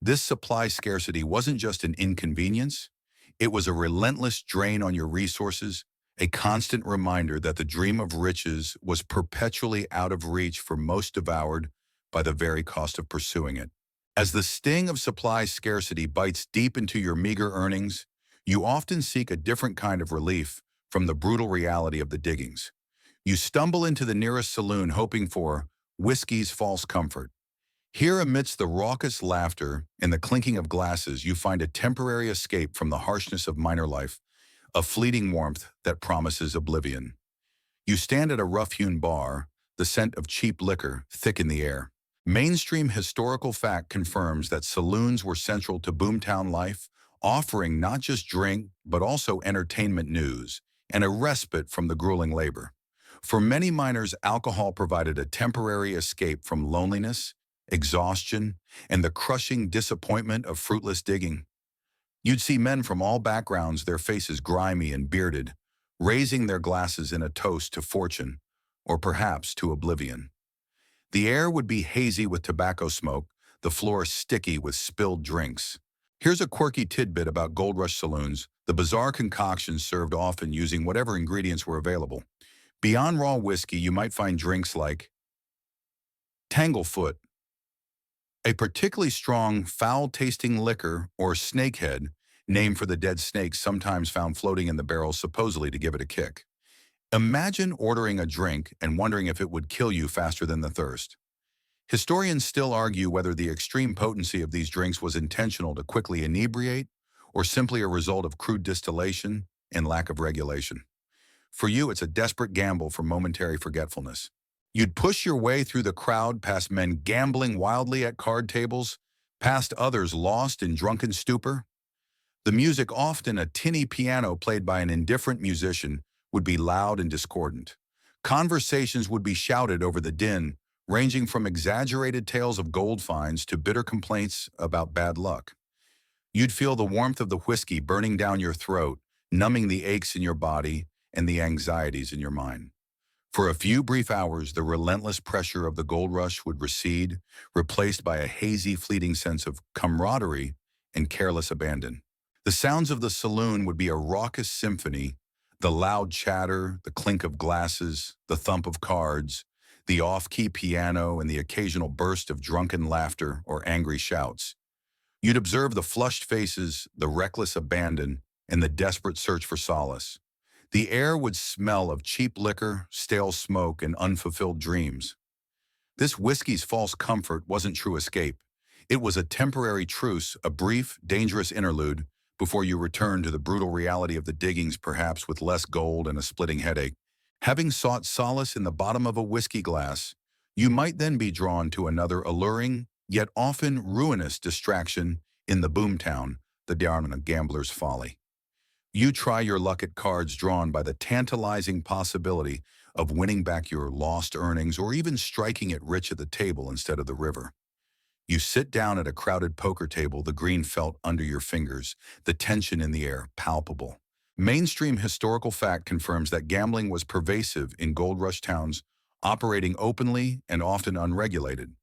This supply scarcity wasn't just an inconvenience, it was a relentless drain on your resources, a constant reminder that the dream of riches was perpetually out of reach for most, devoured by the very cost of pursuing it. As the sting of supply scarcity bites deep into your meager earnings, you often seek a different kind of relief from the brutal reality of the diggings. You stumble into the nearest saloon hoping for whiskey's false comfort. Here, amidst the raucous laughter and the clinking of glasses, you find a temporary escape from the harshness of miner life, a fleeting warmth that promises oblivion. You stand at a rough-hewn bar, the scent of cheap liquor thick in the air. Mainstream historical fact confirms that saloons were central to boomtown life, offering not just drink, but also entertainment, news, and a respite from the grueling labor. For many miners, alcohol provided a temporary escape from loneliness, exhaustion, and the crushing disappointment of fruitless digging. You'd see men from all backgrounds, their faces grimy and bearded, raising their glasses in a toast to fortune, or perhaps to oblivion. The air would be hazy with tobacco smoke, the floor sticky with spilled drinks. Here's a quirky tidbit about Gold Rush saloons: the bizarre concoctions served, often using whatever ingredients were available. Beyond raw whiskey, you might find drinks like Tanglefoot, a particularly strong, foul-tasting liquor, or snakehead, named for the dead snakes sometimes found floating in the barrels, supposedly to give it a kick. Imagine ordering a drink and wondering if it would kill you faster than the thirst. Historians still argue whether the extreme potency of these drinks was intentional to quickly inebriate or simply a result of crude distillation and lack of regulation. For you, it's a desperate gamble for momentary forgetfulness. You'd push your way through the crowd, past men gambling wildly at card tables, past others lost in drunken stupor. The music, often a tinny piano played by an indifferent musician, would be loud and discordant. Conversations would be shouted over the din, ranging from exaggerated tales of gold finds to bitter complaints about bad luck. You'd feel the warmth of the whiskey burning down your throat, numbing the aches in your body and the anxieties in your mind. For a few brief hours, the relentless pressure of the gold rush would recede, replaced by a hazy, fleeting sense of camaraderie and careless abandon. The sounds of the saloon would be a raucous symphony: the loud chatter, the clink of glasses, the thump of cards, the off-key piano, and the occasional burst of drunken laughter or angry shouts. You'd observe the flushed faces, the reckless abandon, and the desperate search for solace. The air would smell of cheap liquor, stale smoke, and unfulfilled dreams. This whiskey's false comfort wasn't true escape. It was a temporary truce, a brief, dangerous interlude, before you returned to the brutal reality of the diggings, perhaps with less gold and a splitting headache. Having sought solace in the bottom of a whiskey glass, you might then be drawn to another alluring, yet often ruinous distraction in the boomtown, the down on a gambler's folly. You try your luck at cards, drawn by the tantalizing possibility of winning back your lost earnings or even striking it rich at the table instead of the river. You sit down at a crowded poker table, the green felt under your fingers, the tension in the air palpable. Mainstream historical fact confirms that gambling was pervasive in gold rush towns, operating openly and often unregulated.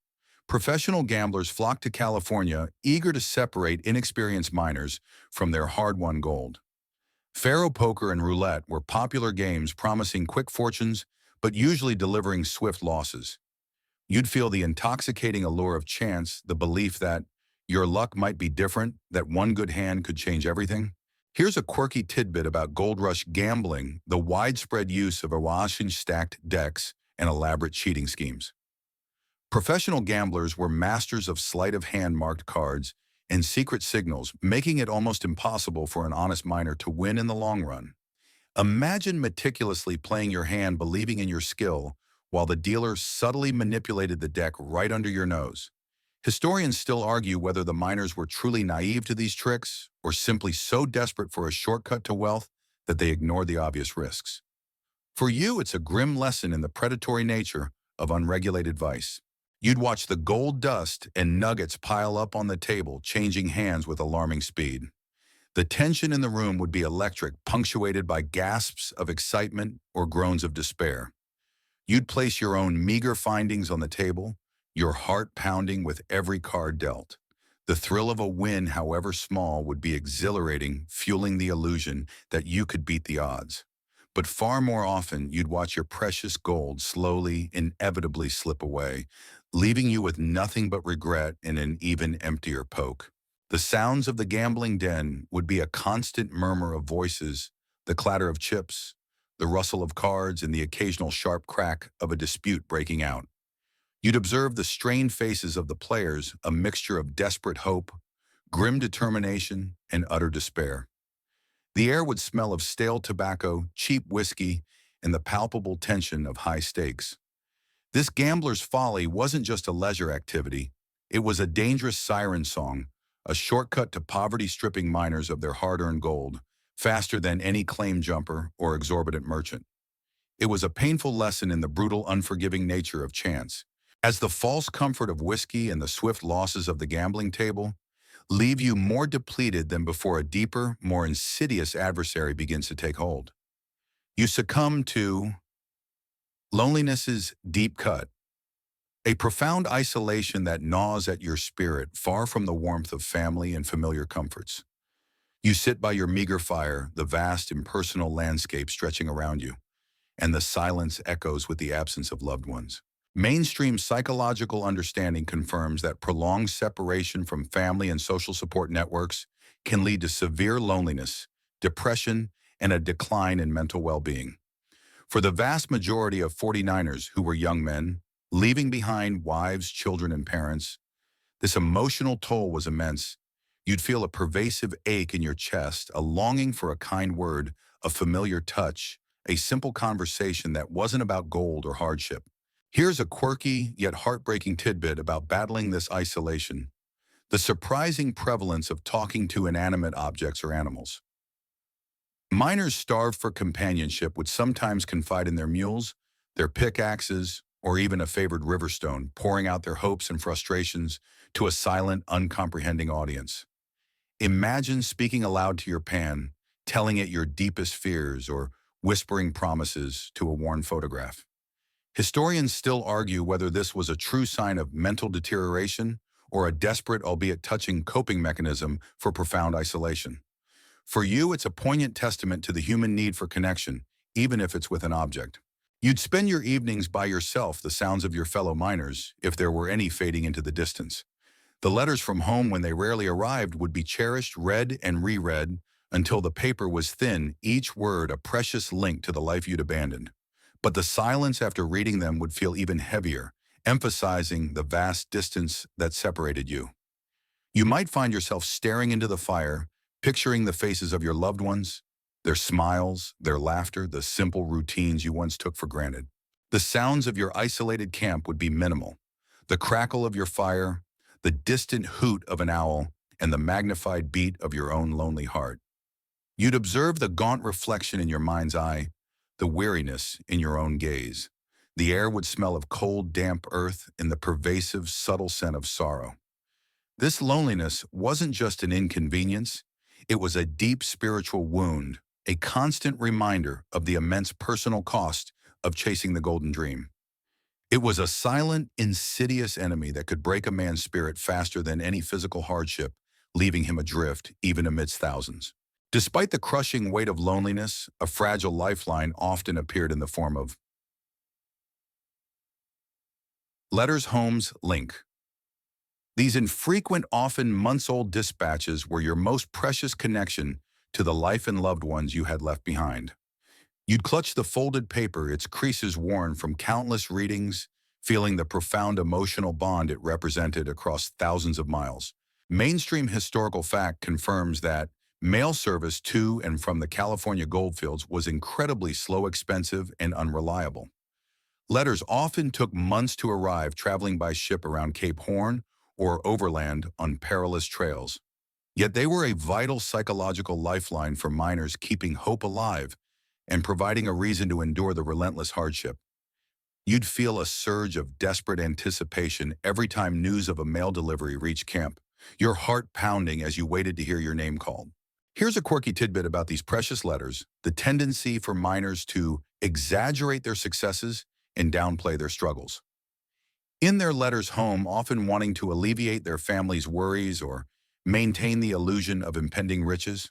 Professional gamblers flocked to California, eager to separate inexperienced miners from their hard-won gold. Faro poker and roulette were popular games, promising quick fortunes, but usually delivering swift losses. You'd feel the intoxicating allure of chance, the belief that your luck might be different, that one good hand could change everything. Here's a quirky tidbit about Gold Rush gambling: the widespread use of Awashin-stacked decks and elaborate cheating schemes. Professional gamblers were masters of sleight-of-hand marked cards and secret signals, making it almost impossible for an honest miner to win in the long run. Imagine meticulously playing your hand, believing in your skill, while the dealer subtly manipulated the deck right under your nose. Historians still argue whether the miners were truly naive to these tricks or simply so desperate for a shortcut to wealth that they ignored the obvious risks. For you, it's a grim lesson in the predatory nature of unregulated vice. You'd watch the gold dust and nuggets pile up on the table, changing hands with alarming speed. The tension in the room would be electric, punctuated by gasps of excitement or groans of despair. You'd place your own meager findings on the table, your heart pounding with every card dealt. The thrill of a win, however small, would be exhilarating, fueling the illusion that you could beat the odds. But far more often, you'd watch your precious gold slowly, inevitably slip away, leaving you with nothing but regret and an even emptier poke. The sounds of the gambling den would be a constant murmur of voices, the clatter of chips, the rustle of cards, and the occasional sharp crack of a dispute breaking out. You'd observe the strained faces of the players, a mixture of desperate hope, grim determination, and utter despair. The air would smell of stale tobacco, cheap whiskey, and the palpable tension of high stakes. This gambler's folly wasn't just a leisure activity. It was a dangerous siren song, a shortcut to poverty-stripping miners of their hard-earned gold, faster than any claim jumper or exorbitant merchant. It was a painful lesson in the brutal, unforgiving nature of chance, as the false comfort of whiskey and the swift losses of the gambling table leave you more depleted than before a deeper, more insidious adversary begins to take hold. You succumb to loneliness's deep cut, a profound isolation that gnaws at your spirit far from the warmth of family and familiar comforts. You sit by your meager fire, the vast impersonal landscape stretching around you, and the silence echoes with the absence of loved ones. Mainstream psychological understanding confirms that prolonged separation from family and social support networks can lead to severe loneliness, depression, and a decline in mental well-being. For the vast majority of 49ers who were young men, leaving behind wives, children, and parents, this emotional toll was immense. You'd feel a pervasive ache in your chest, a longing for a kind word, a familiar touch, a simple conversation that wasn't about gold or hardship. Here's a quirky yet heartbreaking tidbit about battling this isolation: the surprising prevalence of talking to inanimate objects or animals. Miners starved for companionship would sometimes confide in their mules, their pickaxes, or even a favored river stone, pouring out their hopes and frustrations to a silent, uncomprehending audience. Imagine speaking aloud to your pan, telling it your deepest fears, or whispering promises to a worn photograph. Historians still argue whether this was a true sign of mental deterioration or a desperate, albeit touching, coping mechanism for profound isolation. For you, it's a poignant testament to the human need for connection, even if it's with an object. You'd spend your evenings by yourself, the sounds of your fellow miners, if there were any, fading into the distance. The letters from home, when they rarely arrived, would be cherished, read and reread, until the paper was thin, each word a precious link to the life you'd abandoned. But the silence after reading them would feel even heavier, emphasizing the vast distance that separated you. You might find yourself staring into the fire, picturing the faces of your loved ones, their smiles, their laughter, the simple routines you once took for granted. The sounds of your isolated camp would be minimal: the crackle of your fire, the distant hoot of an owl, and the magnified beat of your own lonely heart. You'd observe the gaunt reflection in your mind's eye, the weariness in your own gaze. The air would smell of cold, damp earth and the pervasive, subtle scent of sorrow. This loneliness wasn't just an inconvenience, it was a deep spiritual wound, a constant reminder of the immense personal cost of chasing the golden dream. It was a silent, insidious enemy that could break a man's spirit faster than any physical hardship, leaving him adrift even amidst thousands. Despite the crushing weight of loneliness, a fragile lifeline often appeared in the form of letters, homes, link. These infrequent, often months-old dispatches were your most precious connection to the life and loved ones you had left behind. You'd clutch the folded paper, its creases worn from countless readings, feeling the profound emotional bond it represented across thousands of miles. Mainstream historical fact confirms that mail service to and from the California goldfields was incredibly slow, expensive, and unreliable. Letters often took months to arrive, traveling by ship around Cape Horn or overland on perilous trails. Yet they were a vital psychological lifeline for miners, keeping hope alive and providing a reason to endure the relentless hardship. You'd feel a surge of desperate anticipation every time news of a mail delivery reached camp, your heart pounding as you waited to hear your name called. Here's a quirky tidbit about these precious letters: the tendency for miners to exaggerate their successes and downplay their struggles. In their letters home, often wanting to alleviate their family's worries or maintain the illusion of impending riches.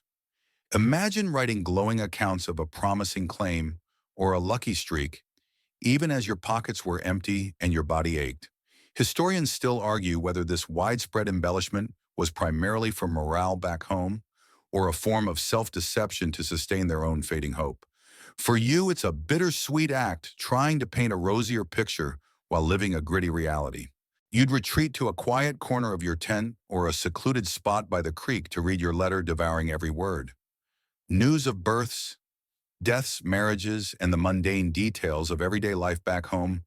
Imagine writing glowing accounts of a promising claim or a lucky streak, even as your pockets were empty and your body ached. Historians still argue whether this widespread embellishment was primarily for morale back home or a form of self-deception to sustain their own fading hope. For you, it's a bittersweet act trying to paint a rosier picture while living a gritty reality. You'd retreat to a quiet corner of your tent or a secluded spot by the creek to read your letter, devouring every word. News of births, deaths, marriages, and the mundane details of everyday life back home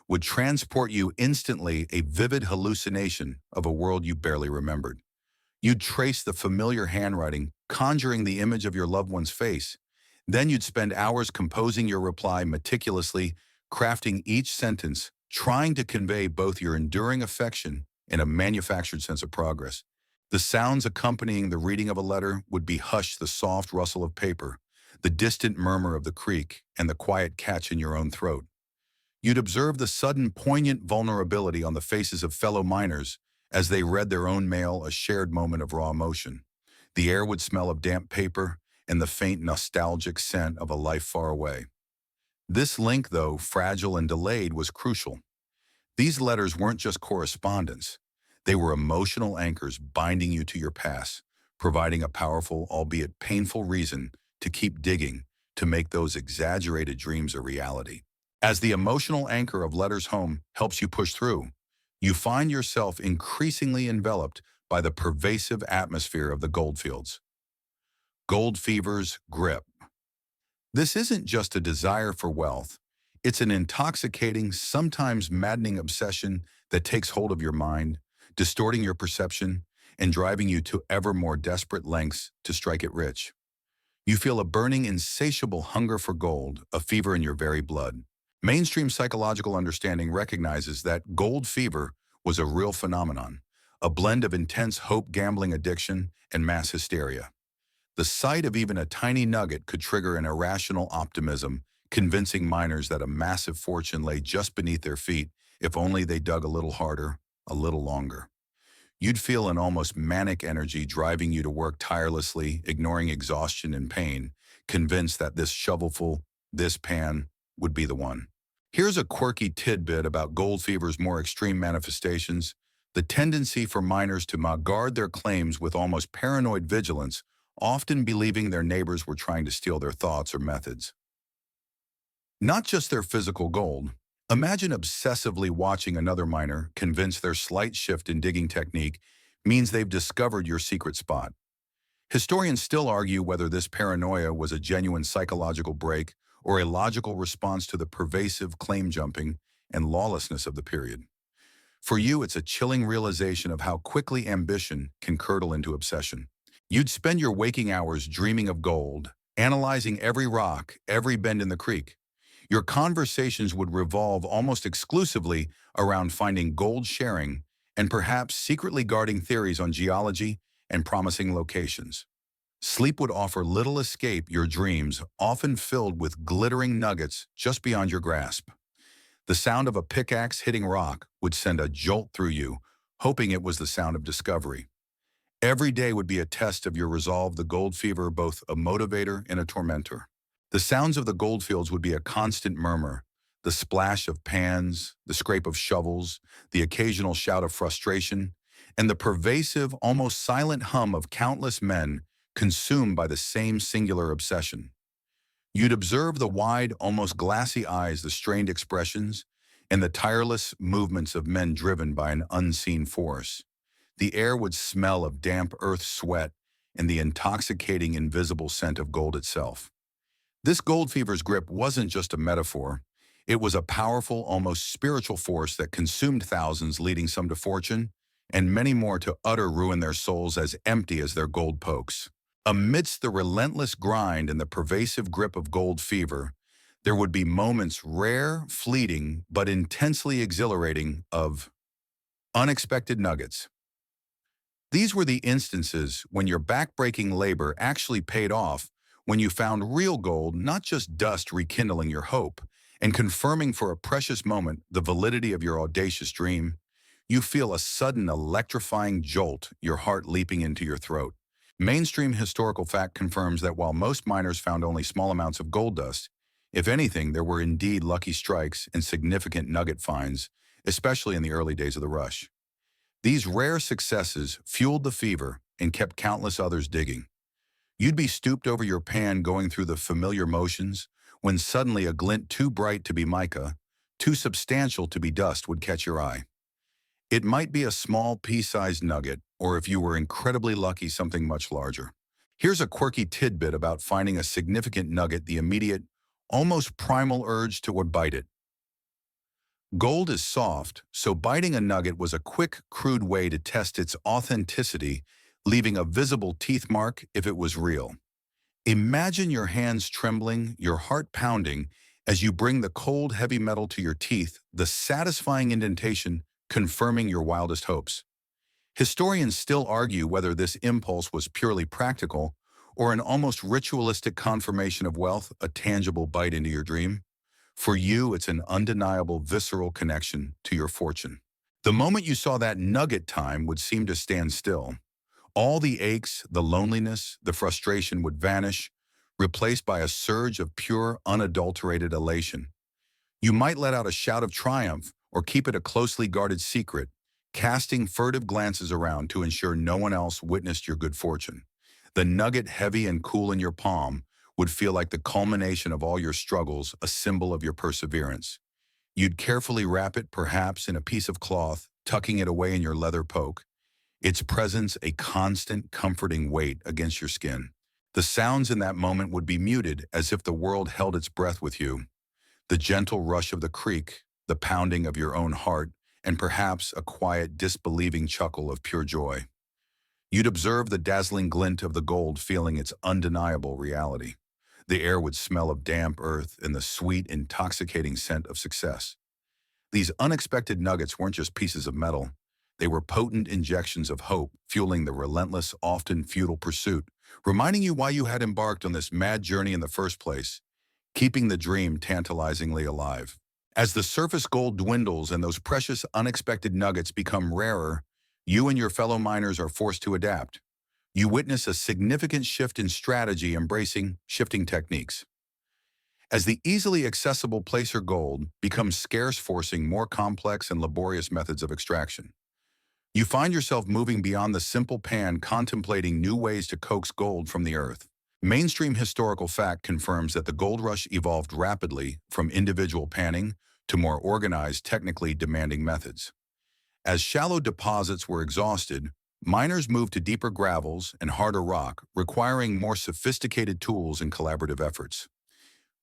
would transport you instantly, a vivid hallucination of a world you barely remembered. You'd trace the familiar handwriting, conjuring the image of your loved one's face. Then you'd spend hours composing your reply meticulously, crafting each sentence, trying to convey both your enduring affection and a manufactured sense of progress. The sounds accompanying the reading of a letter would be hush, the soft rustle of paper, the distant murmur of the creek, and the quiet catch in your own throat. You'd observe the sudden poignant vulnerability on the faces of fellow miners as they read their own mail, a shared moment of raw emotion. The air would smell of damp paper and the faint nostalgic scent of a life far away. This link, though fragile and delayed, was crucial. These letters weren't just correspondence. They were emotional anchors binding you to your past, providing a powerful, albeit painful reason to keep digging, to make those exaggerated dreams a reality. As the emotional anchor of letters home helps you push through, you find yourself increasingly enveloped by the pervasive atmosphere of the goldfields. Gold fever's grip. This isn't just a desire for wealth. It's an intoxicating, sometimes maddening obsession that takes hold of your mind, distorting your perception and driving you to ever more desperate lengths to strike it rich. You feel a burning, insatiable hunger for gold, a fever in your very blood. Mainstream psychological understanding recognizes that gold fever was a real phenomenon, a blend of intense hope, gambling addiction, and mass hysteria. The sight of even a tiny nugget could trigger an irrational optimism, convincing miners that a massive fortune lay just beneath their feet if only they dug a little harder, a little longer. You'd feel an almost manic energy driving you to work tirelessly, ignoring exhaustion and pain, convinced that this shovelful, this pan, would be the one. Here's a quirky tidbit about gold fever's more extreme manifestations: the tendency for miners to guard their claims with almost paranoid vigilance, often believing their neighbors were trying to steal their thoughts or methods. Not just their physical gold. Imagine obsessively watching another miner convinced their slight shift in digging technique means they've discovered your secret spot. Historians still argue whether this paranoia was a genuine psychological break or a logical response to the pervasive claim jumping and lawlessness of the period. For you, it's a chilling realization of how quickly ambition can curdle into obsession. You'd spend your waking hours dreaming of gold, analyzing every rock, every bend in the creek. Your conversations would revolve almost exclusively around finding gold sharing and perhaps secretly guarding theories on geology and promising locations. Sleep would offer little escape, your dreams often filled with glittering nuggets just beyond your grasp. The sound of a pickaxe hitting rock would send a jolt through you, hoping it was the sound of discovery. Every day would be a test of your resolve, the gold fever, both a motivator and a tormentor. The sounds of the goldfields would be a constant murmur, the splash of pans, the scrape of shovels, the occasional shout of frustration, and the pervasive, almost silent hum of countless men consumed by the same singular obsession. You'd observe the wide, almost glassy eyes, the strained expressions, and the tireless movements of men driven by an unseen force. The air would smell of damp earth, sweat, and the intoxicating invisible scent of gold itself. This gold fever's grip wasn't just a metaphor. It was a powerful, almost spiritual force that consumed thousands, leading some to fortune, and many more to utter ruin, their souls as empty as their gold pokes. Amidst the relentless grind and the pervasive grip of gold fever, there would be moments rare, fleeting, but intensely exhilarating of unexpected nuggets. These were the instances when your backbreaking labor actually paid off, when you found real gold, not just dust rekindling your hope and confirming for a precious moment the validity of your audacious dream. You feel a sudden electrifying jolt, your heart leaping into your throat. Mainstream historical fact confirms that while most miners found only small amounts of gold dust, if anything, there were indeed lucky strikes and significant nugget finds, especially in the early days of the rush. These rare successes fueled the fever and kept countless others digging. You'd be stooped over your pan going through the familiar motions when suddenly a glint too bright to be mica, too substantial to be dust would catch your eye. It might be a small pea-sized nugget, or if you were incredibly lucky, something much larger. Here's a quirky tidbit about finding a significant nugget: the immediate, almost primal urge to would bite it. Gold is soft, so biting a nugget was a quick, crude way to test its authenticity, leaving a visible teeth mark if it was real. Imagine your hands trembling, your heart pounding, as you bring the cold, heavy metal to your teeth, the satisfying indentation confirming your wildest hopes. Historians still argue whether this impulse was purely practical or an almost ritualistic confirmation of wealth, a tangible bite into your dream. For you, it's an undeniable visceral connection to your fortune. The moment you saw that nugget, time would seem to stand still. All the aches, the loneliness, the frustration would vanish, replaced by a surge of pure, unadulterated elation. You might let out a shout of triumph or keep it a closely guarded secret, casting furtive glances around to ensure no one else witnessed your good fortune. The nugget, heavy and cool in your palm, would feel like the culmination of all your struggles, a symbol of your perseverance. You'd carefully wrap it, perhaps in a piece of cloth, tucking it away in your leather poke, its presence a constant, comforting weight against your skin. The sounds in that moment would be muted, as if the world held its breath with you. The gentle rush of the creek, the pounding of your own heart, and perhaps a quiet, disbelieving chuckle of pure joy. You'd observe the dazzling glint of the gold, feeling its undeniable reality. The air would smell of damp earth and the sweet, intoxicating scent of success. These unexpected nuggets weren't just pieces of metal. They were potent injections of hope, fueling the relentless, often futile pursuit, reminding you why you had embarked on this mad journey in the first place, keeping the dream tantalizingly alive. As the surface gold dwindles and those precious, unexpected nuggets become rarer, you and your fellow miners are forced to adapt. You witness a significant shift in strategy, embracing shifting techniques. As the easily accessible placer gold becomes scarce, forcing more complex and laborious methods of extraction. You find yourself moving beyond the simple pan, contemplating new ways to coax gold from the earth. Mainstream historical fact confirms that the gold rush evolved rapidly from individual panning to more organized, technically demanding methods. As shallow deposits were exhausted, miners moved to deeper gravels and harder rock, requiring more sophisticated tools and collaborative efforts.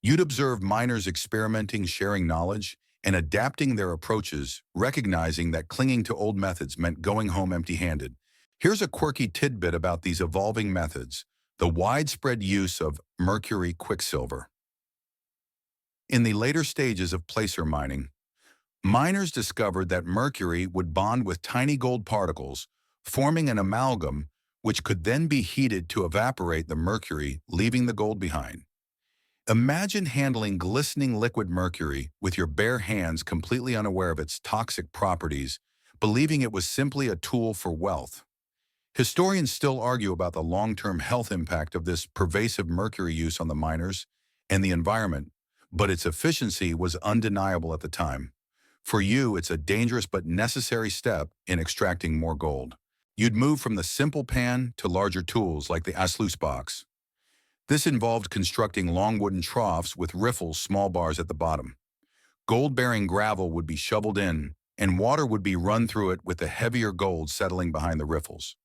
You'd observe miners experimenting, sharing knowledge, and adapting their approaches, recognizing that clinging to old methods meant going home empty-handed. Here's a quirky tidbit about these evolving methods: the widespread use of mercury quicksilver. In the later stages of placer mining, miners discovered that mercury would bond with tiny gold particles, forming an amalgam which could then be heated to evaporate the mercury, leaving the gold behind. Imagine handling glistening liquid mercury with your bare hands, completely unaware of its toxic properties, believing it was simply a tool for wealth. Historians still argue about the long-term health impact of this pervasive mercury use on the miners and the environment, but its efficiency was undeniable at the time. For you, it's a dangerous but necessary step in extracting more gold. You'd move from the simple pan to larger tools like the sluice box. This involved constructing long wooden troughs with riffles, small bars at the bottom. Gold-bearing gravel would be shoveled in, and water would be run through it with the heavier gold settling behind the riffles.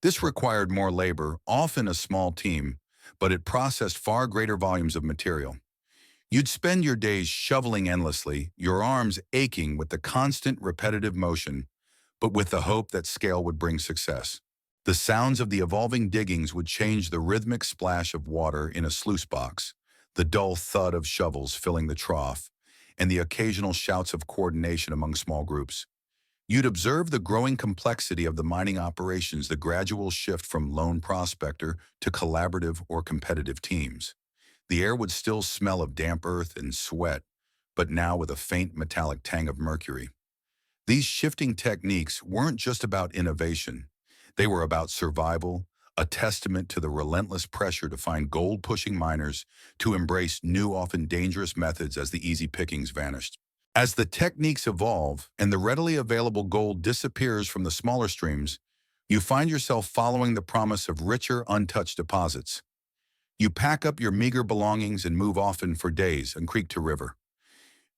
This required more labor, often a small team, but it processed far greater volumes of material. You'd spend your days shoveling endlessly, your arms aching with the constant repetitive motion, but with the hope that scale would bring success. The sounds of the evolving diggings would change the rhythmic splash of water in a sluice box, the dull thud of shovels filling the trough, and the occasional shouts of coordination among small groups. You'd observe the growing complexity of the mining operations, the gradual shift from lone prospector to collaborative or competitive teams. The air would still smell of damp earth and sweat, but now with a faint metallic tang of mercury. These shifting techniques weren't just about innovation. They were about survival, a testament to the relentless pressure to find gold-pushing miners to embrace new, often dangerous methods as the easy pickings vanished. As the techniques evolve and the readily available gold disappears from the smaller streams, you find yourself following the promise of richer, untouched deposits. You pack up your meager belongings and move often for days and creek to river.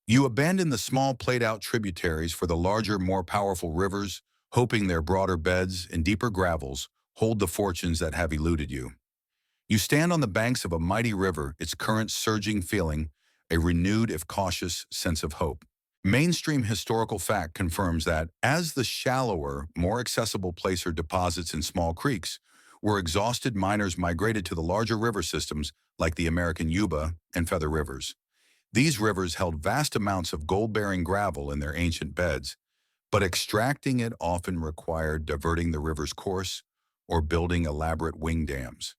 You abandon the small played-out tributaries for the larger, more powerful rivers, hoping their broader beds and deeper gravels hold the fortunes that have eluded you. You stand on the banks of a mighty river, its current surging, feeling a renewed, if cautious, sense of hope. Mainstream historical fact confirms that as the shallower, more accessible placer deposits in small creeks were exhausted, miners migrated to the larger river systems like the American Yuba and Feather rivers. These rivers held vast amounts of gold-bearing gravel in their ancient beds, but extracting it often required diverting the river's course or building elaborate wing dams.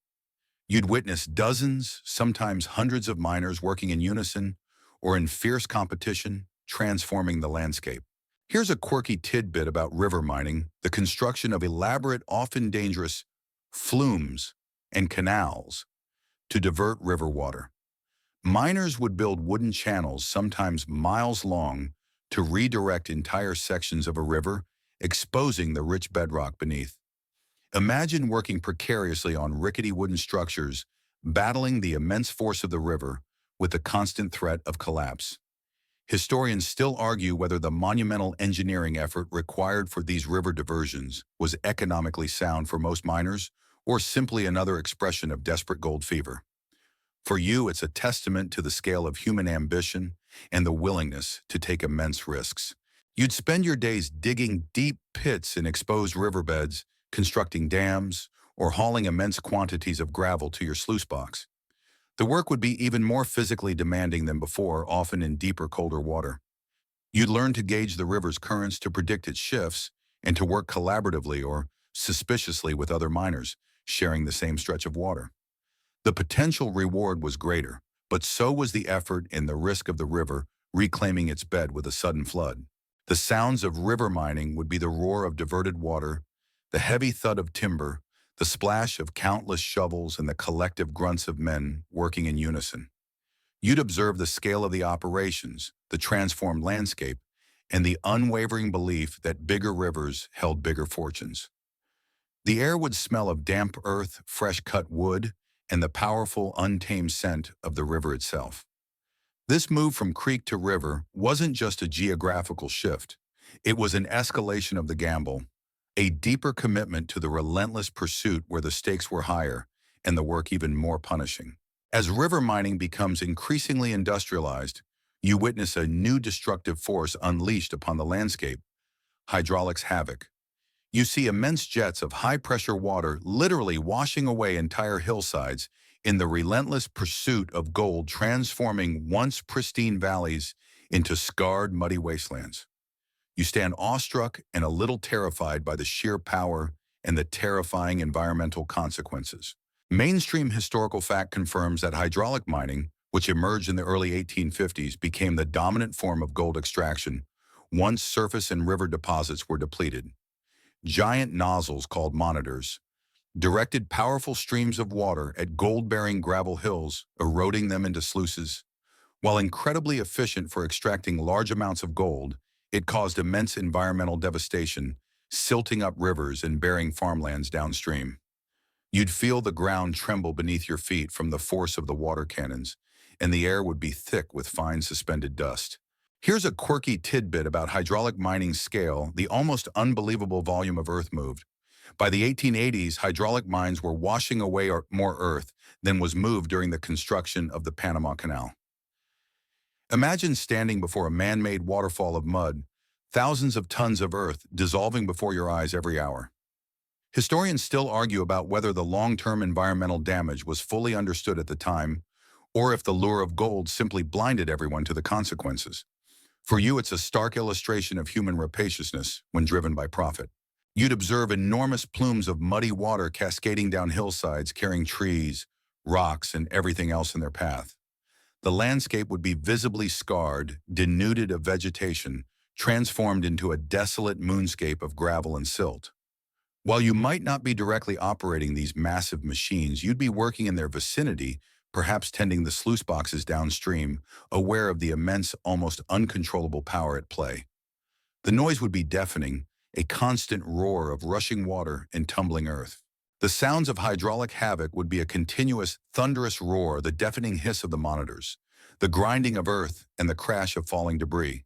You'd witness dozens, sometimes hundreds of miners working in unison or in fierce competition, transforming the landscape. Here's a quirky tidbit about river mining: the construction of elaborate, often dangerous, flumes and canals to divert river water. Miners would build wooden channels, sometimes miles long, to redirect entire sections of a river, exposing the rich bedrock beneath. Imagine working precariously on rickety wooden structures, battling the immense force of the river with the constant threat of collapse. Historians still argue whether the monumental engineering effort required for these river diversions was economically sound for most miners or simply another expression of desperate gold fever. For you, it's a testament to the scale of human ambition and the willingness to take immense risks. You'd spend your days digging deep pits in exposed riverbeds, constructing dams, or hauling immense quantities of gravel to your sluice box. The work would be even more physically demanding than before, often in deeper, colder water. You'd learn to gauge the river's currents, to predict its shifts, and to work collaboratively or suspiciously with other miners, sharing the same stretch of water. The potential reward was greater, but so was the effort and the risk of the river reclaiming its bed with a sudden flood. The sounds of river mining would be the roar of diverted water, the heavy thud of timber, the splash of countless shovels, and the collective grunts of men working in unison. You'd observe the scale of the operations, the transformed landscape, and the unwavering belief that bigger rivers held bigger fortunes. The air would smell of damp earth, fresh-cut wood, and the powerful, untamed scent of the river itself. This move from creek to river wasn't just a geographical shift. It was an escalation of the gamble, a deeper commitment to the relentless pursuit where the stakes were higher and the work even more punishing. As river mining becomes increasingly industrialized, you witness a new destructive force unleashed upon the landscape: hydraulics havoc. You see immense jets of high-pressure water literally washing away entire hillsides in the relentless pursuit of gold, transforming once pristine valleys into scarred, muddy wastelands. You stand awestruck and a little terrified by the sheer power and the terrifying environmental consequences. Mainstream historical fact confirms that hydraulic mining, which emerged in the early 1850s, became the dominant form of gold extraction once surface and river deposits were depleted. Giant nozzles called monitors directed powerful streams of water at gold-bearing gravel hills, eroding them into sluices. While incredibly efficient for extracting large amounts of gold, it caused immense environmental devastation, silting up rivers and burying farmlands downstream. You'd feel the ground tremble beneath your feet from the force of the water cannons, and the air would be thick with fine suspended dust. Here's a quirky tidbit about hydraulic mining's scale: the almost unbelievable volume of earth moved. By the 1880s, hydraulic mines were washing away more earth than was moved during the construction of the Panama Canal. Imagine standing before a man-made waterfall of mud, thousands of tons of earth dissolving before your eyes every hour. Historians still argue about whether the long-term environmental damage was fully understood at the time, or if the lure of gold simply blinded everyone to the consequences. For you, it's a stark illustration of human rapaciousness when driven by profit. You'd observe enormous plumes of muddy water cascading down hillsides, carrying trees, rocks, and everything else in their path. The landscape would be visibly scarred, denuded of vegetation, transformed into a desolate moonscape of gravel and silt. While you might not be directly operating these massive machines, you'd be working in their vicinity, perhaps tending the sluice boxes downstream, aware of the immense, almost uncontrollable power at play. The noise would be deafening, a constant roar of rushing water and tumbling earth. The sounds of hydraulic havoc would be a continuous, thunderous roar, the deafening hiss of the monitors, the grinding of earth, and the crash of falling debris.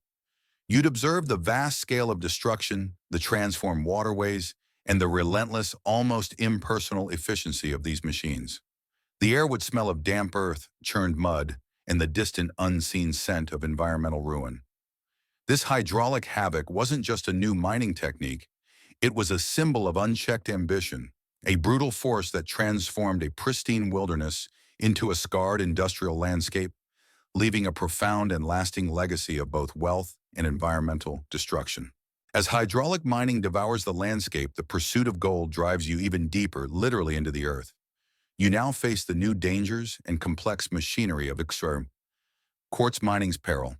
You'd observe the vast scale of destruction, the transformed waterways, and the relentless, almost impersonal efficiency of these machines. The air would smell of damp earth, churned mud, and the distant, unseen scent of environmental ruin. This hydraulic havoc wasn't just a new mining technique, it was a symbol of unchecked ambition, a brutal force that transformed a pristine wilderness into a scarred industrial landscape, leaving a profound and lasting legacy of both wealth and environmental destruction. As hydraulic mining devours the landscape, the pursuit of gold drives you even deeper, literally into the earth. You now face the new dangers and complex machinery of extreme quartz mining's peril.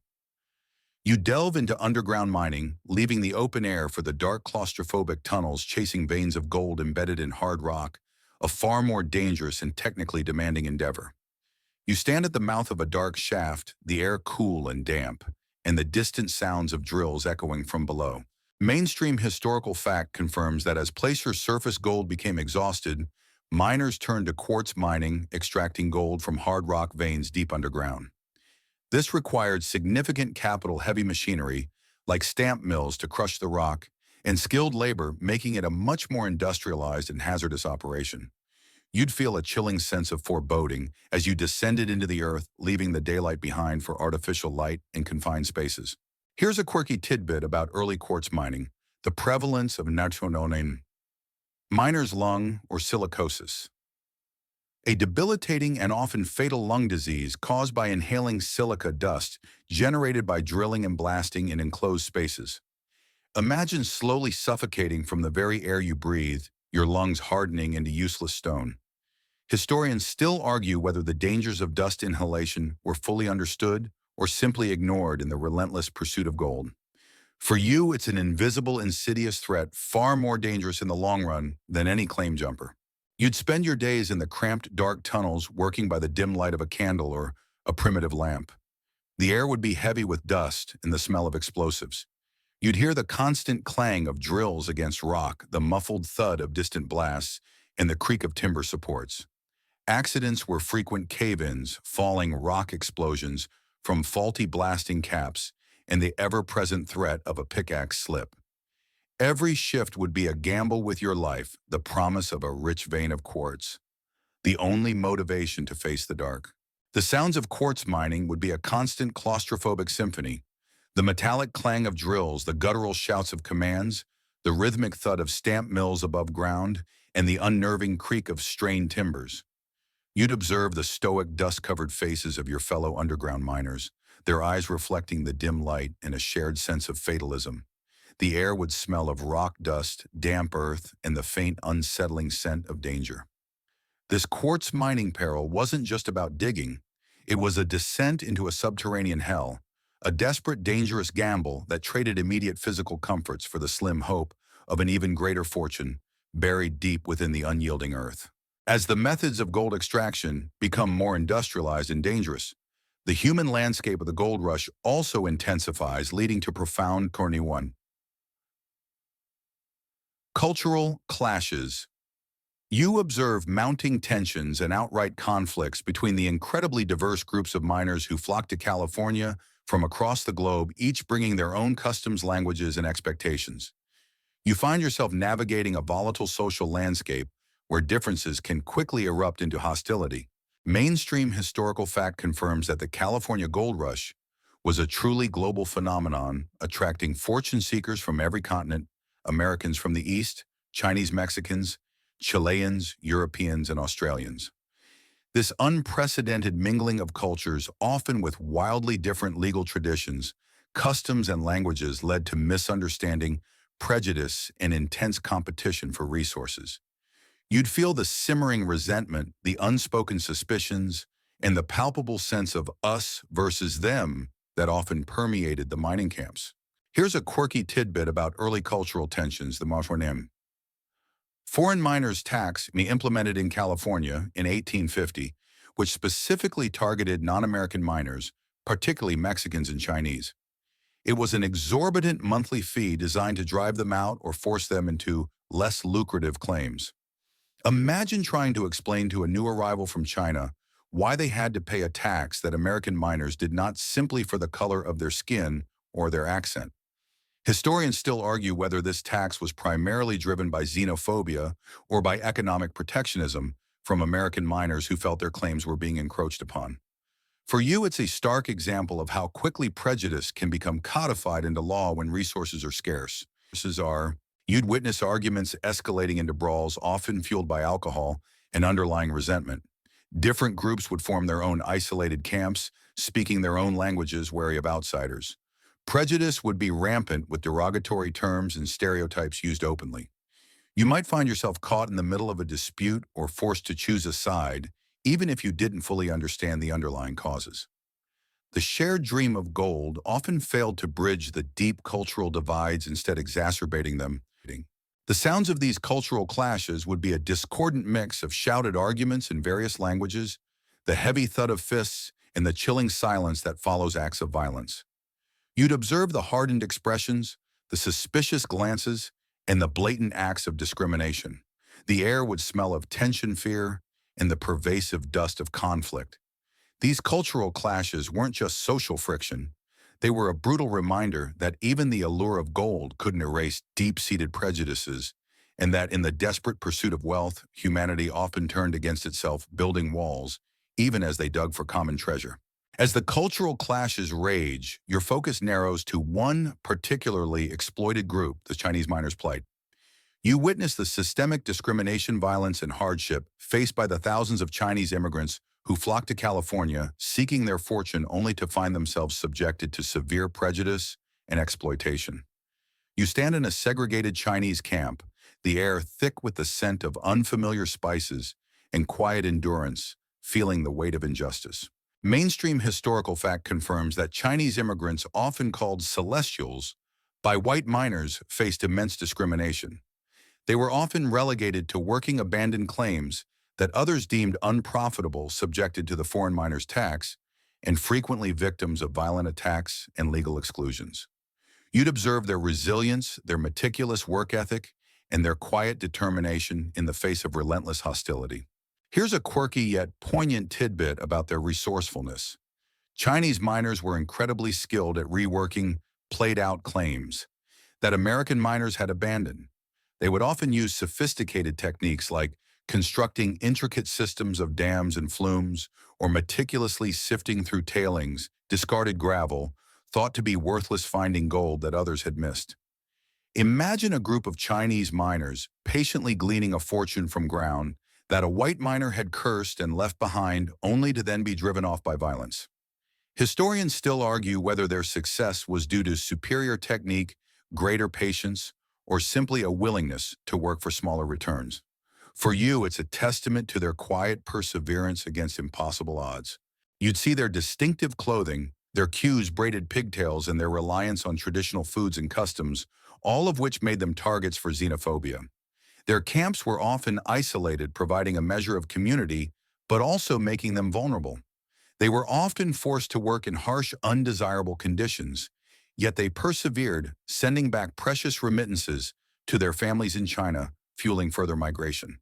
You delve into underground mining, leaving the open air for the dark claustrophobic tunnels chasing veins of gold embedded in hard rock, a far more dangerous and technically demanding endeavor. You stand at the mouth of a dark shaft, the air cool and damp, and the distant sounds of drills echoing from below. Mainstream historical fact confirms that as placer surface gold became exhausted, miners turned to quartz mining, extracting gold from hard rock veins deep underground. This required significant capital-heavy machinery, like stamp mills to crush the rock, and skilled labor, making it a much more industrialized and hazardous operation. You'd feel a chilling sense of foreboding as you descended into the earth, leaving the daylight behind for artificial light and confined spaces. Here's a quirky tidbit about early quartz mining: the prevalence of nitrononin, miner's lung, or silicosis, a debilitating and often fatal lung disease caused by inhaling silica dust generated by drilling and blasting in enclosed spaces. Imagine slowly suffocating from the very air you breathe, your lungs hardening into useless stone. Historians still argue whether the dangers of dust inhalation were fully understood or simply ignored in the relentless pursuit of gold. For you, it's an invisible, insidious threat, far more dangerous in the long run than any claim jumper. You'd spend your days in the cramped, dark tunnels working by the dim light of a candle or a primitive lamp. The air would be heavy with dust and the smell of explosives. You'd hear the constant clang of drills against rock, the muffled thud of distant blasts, and the creak of timber supports. Accidents were frequent: cave-ins, falling rock explosions from faulty blasting caps, and the ever-present threat of a pickaxe slip. Every shift would be a gamble with your life, the promise of a rich vein of quartz, the only motivation to face the dark. The sounds of quartz mining would be a constant claustrophobic symphony: the metallic clang of drills, the guttural shouts of commands, the rhythmic thud of stamp mills above ground, and the unnerving creak of strained timbers. You'd observe the stoic, dust-covered faces of your fellow underground miners, their eyes reflecting the dim light and a shared sense of fatalism. The air would smell of rock dust, damp earth, and the faint, unsettling scent of danger. This quartz mining peril wasn't just about digging. It was a descent into a subterranean hell, a desperate, dangerous gamble that traded immediate physical comforts for the slim hope of an even greater fortune buried deep within the unyielding earth. As the methods of gold extraction become more industrialized and dangerous, the human landscape of the gold rush also intensifies, leading to profound cultural clashes. You observe mounting tensions and outright conflicts between the incredibly diverse groups of miners who flock to California from across the globe, each bringing their own customs, languages, and expectations. You find yourself navigating a volatile social landscape where differences can quickly erupt into hostility. Mainstream historical fact confirms that the California gold rush was a truly global phenomenon, attracting fortune seekers from every continent: Americans from the East, Chinese Mexicans, Chileans, Europeans, and Australians. This unprecedented mingling of cultures, often with wildly different legal traditions, customs, and languages, led to misunderstanding, prejudice, and intense competition for resources. You'd feel the simmering resentment, the unspoken suspicions, and the palpable sense of us versus them that often permeated the mining camps. Here's a quirky tidbit about early cultural tensions, the Moshwanim. Foreign miners' tax be implemented in California in 1850, which specifically targeted non-American miners, particularly Mexicans and Chinese. It was an exorbitant monthly fee designed to drive them out or force them into less lucrative claims. Imagine trying to explain to a new arrival from China why they had to pay a tax that American miners did not simply for the color of their skin or their accent. Historians still argue whether this tax was primarily driven by xenophobia or by economic protectionism from American miners who felt their claims were being encroached upon. For you, it's a stark example of how quickly prejudice can become codified into law when resources are scarce. You'd witness arguments escalating into brawls, often fueled by alcohol and underlying resentment. Different groups would form their own isolated camps, speaking their own languages, wary of outsiders. Prejudice would be rampant with derogatory terms and stereotypes used openly. You might find yourself caught in the middle of a dispute or forced to choose a side, even if you didn't fully understand the underlying causes. The shared dream of gold often failed to bridge the deep cultural divides, instead exacerbating them. The sounds of these cultural clashes would be a discordant mix of shouted arguments in various languages, the heavy thud of fists, and the chilling silence that follows acts of violence. You'd observe the hardened expressions, the suspicious glances, and the blatant acts of discrimination. The air would smell of tension, fear, and the pervasive dust of conflict. These cultural clashes weren't just social friction. They were a brutal reminder that even the allure of gold couldn't erase deep-seated prejudices, and that in the desperate pursuit of wealth, humanity often turned against itself, building walls, even as they dug for common treasure. As the cultural clashes rage, your focus narrows to one particularly exploited group, the Chinese miners' plight. You witness the systemic discrimination, violence, and hardship faced by the thousands of Chinese immigrants who flock to California seeking their fortune only to find themselves subjected to severe prejudice and exploitation. You stand in a segregated Chinese camp, the air thick with the scent of unfamiliar spices and quiet endurance, feeling the weight of injustice. Mainstream historical fact confirms that Chinese immigrants, often called celestials by white miners, faced immense discrimination. They were often relegated to working abandoned claims that others deemed unprofitable, subjected to the foreign miners' tax, and frequently victims of violent attacks and legal exclusions. You'd observe their resilience, their meticulous work ethic, and their quiet determination in the face of relentless hostility. Here's a quirky yet poignant tidbit about their resourcefulness. Chinese miners were incredibly skilled at reworking played-out claims that American miners had abandoned. They would often use sophisticated techniques like constructing intricate systems of dams and flumes, or meticulously sifting through tailings, discarded gravel, thought to be worthless, finding gold that others had missed. Imagine a group of Chinese miners patiently gleaning a fortune from ground that a white miner had cursed and left behind, only to then be driven off by violence. Historians still argue whether their success was due to superior technique, greater patience, or simply a willingness to work for smaller returns. For you, it's a testament to their quiet perseverance against impossible odds. You'd see their distinctive clothing, their queues, braided pigtails, and their reliance on traditional foods and customs, all of which made them targets for xenophobia. Their camps were often isolated, providing a measure of community, but also making them vulnerable. They were often forced to work in harsh, undesirable conditions, yet they persevered, sending back precious remittances to their families in China, fueling further migration.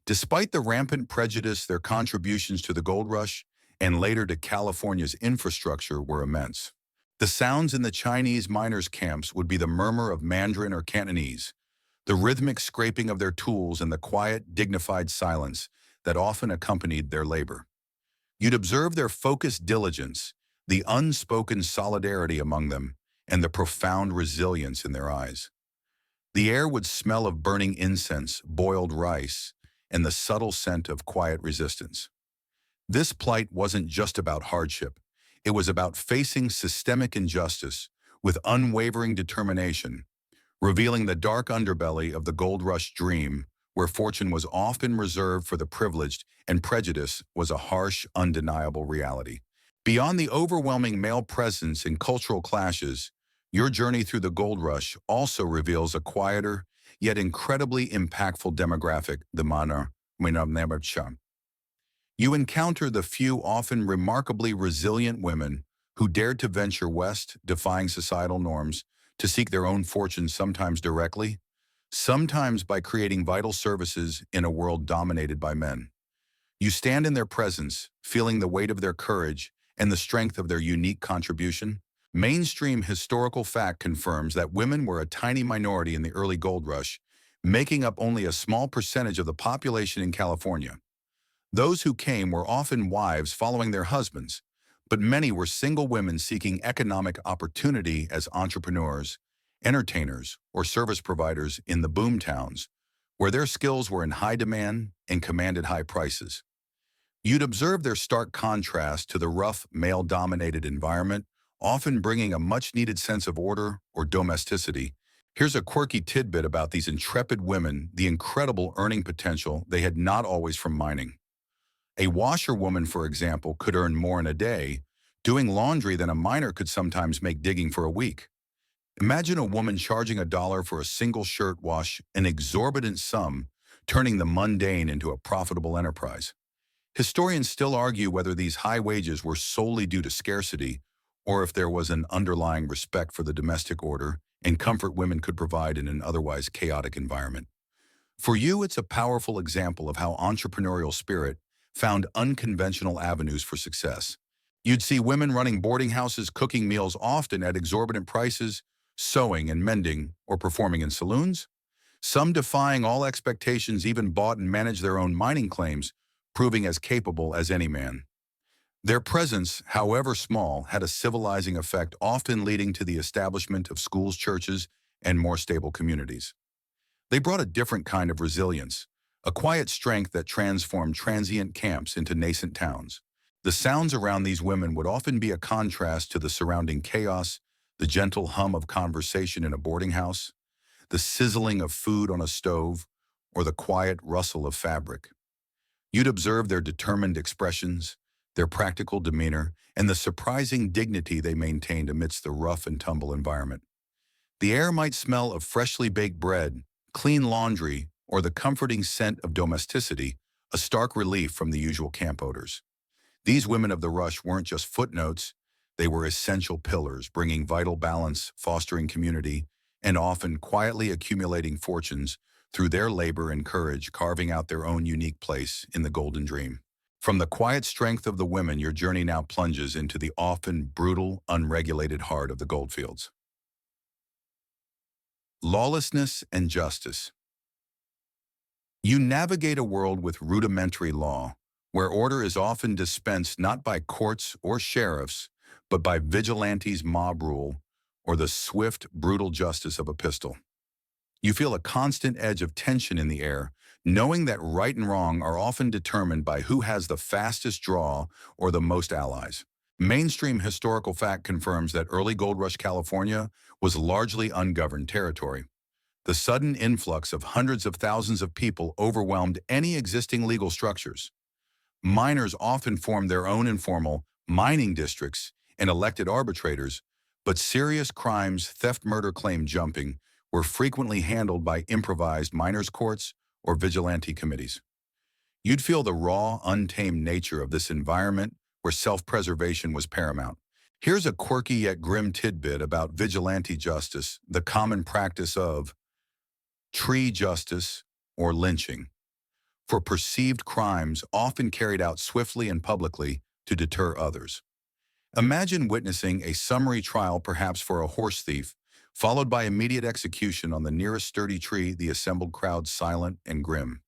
Despite the rampant prejudice, their contributions to the gold rush and later to California's infrastructure were immense. The sounds in the Chinese miners' camps would be the murmur of Mandarin or Cantonese, the rhythmic scraping of their tools, and the quiet, dignified silence that often accompanied their labor. You'd observe their focused diligence, the unspoken solidarity among them, and the profound resilience in their eyes. The air would smell of burning incense, boiled rice, and the subtle scent of quiet resistance. This plight wasn't just about hardship. It was about facing systemic injustice with unwavering determination, revealing the dark underbelly of the gold rush dream, where fortune was often reserved for the privileged and prejudice was a harsh, undeniable reality. Beyond the overwhelming male presence and cultural clashes, your journey through the gold rush also reveals a quieter, yet incredibly impactful demographic, the Mana Minamnemercha. You encounter the few, often remarkably resilient women who dared to venture west, defying societal norms, to seek their own fortunes sometimes directly, sometimes by creating vital services in a world dominated by men. You stand in their presence, feeling the weight of their courage and the strength of their unique contribution. Mainstream historical fact confirms that women were a tiny minority in the early gold rush, making up only a small percentage of the population in California. Those who came were often wives following their husbands, but many were single women seeking economic opportunity as entrepreneurs, entertainers, or service providers in the boom towns, where their skills were in high demand and commanded high prices. You'd observe their stark contrast to the rough, male-dominated environment, often bringing a much-needed sense of order or domesticity. Here's a quirky tidbit about these intrepid women, the incredible earning potential they had not always from mining. A washerwoman, for example, could earn more in a day doing laundry than a miner could sometimes make digging for a week. Imagine a woman charging $1 for a single shirt wash, an exorbitant sum, turning the mundane into a profitable enterprise. Historians still argue whether these high wages were solely due to scarcity or if there was an underlying respect for the domestic order and comfort women could provide in an otherwise chaotic environment. For you, it's a powerful example of how entrepreneurial spirit found unconventional avenues for success. You'd see women running boarding houses, cooking meals often at exorbitant prices, sewing and mending, or performing in saloons. Some defying all expectations even bought and managed their own mining claims, proving as capable as any man. Their presence, however small, had a civilizing effect, often leading to the establishment of schools, churches, and more stable communities. They brought a different kind of resilience, a quiet strength that transformed transient camps into nascent towns. The sounds around these women would often be a contrast to the surrounding chaos, the gentle hum of conversation in a boarding house, the sizzling of food on a stove, or the quiet rustle of fabric. You'd observe their determined expressions, their practical demeanor, and the surprising dignity they maintained amidst the rough and tumble environment. The air might smell of freshly baked bread, clean laundry, or the comforting scent of domesticity, a stark relief from the usual camp odors. These women of the rush weren't just footnotes, they were essential pillars, bringing vital balance, fostering community, and often quietly accumulating fortunes through their labor and courage, carving out their own unique place in the golden dream. From the quiet strength of the women, your journey now plunges into the often brutal, unregulated heart of the goldfields. Lawlessness and justice. You navigate a world with rudimentary law, where order is often dispensed not by courts or sheriffs, but by vigilantes, mob rule, or the swift, brutal justice of a pistol. You feel a constant edge of tension in the air, knowing that right and wrong are often determined by who has the fastest draw or the most allies. Mainstream historical fact confirms that early gold rush California was largely ungoverned territory. The sudden influx of hundreds of thousands of people overwhelmed any existing legal structures. Miners often formed their own informal mining districts and elected arbitrators, but serious crimes, theft, murder, claim jumping, were frequently handled by improvised miners' courts or vigilante committees. You'd feel the raw, untamed nature of this environment where self-preservation was paramount. Here's a quirky yet grim tidbit about vigilante justice, the common practice of tree justice or lynching, for perceived crimes often carried out swiftly and publicly to deter others. Imagine witnessing a summary trial, perhaps for a horse thief, followed by immediate execution on the nearest sturdy tree, the assembled crowd silent and grim.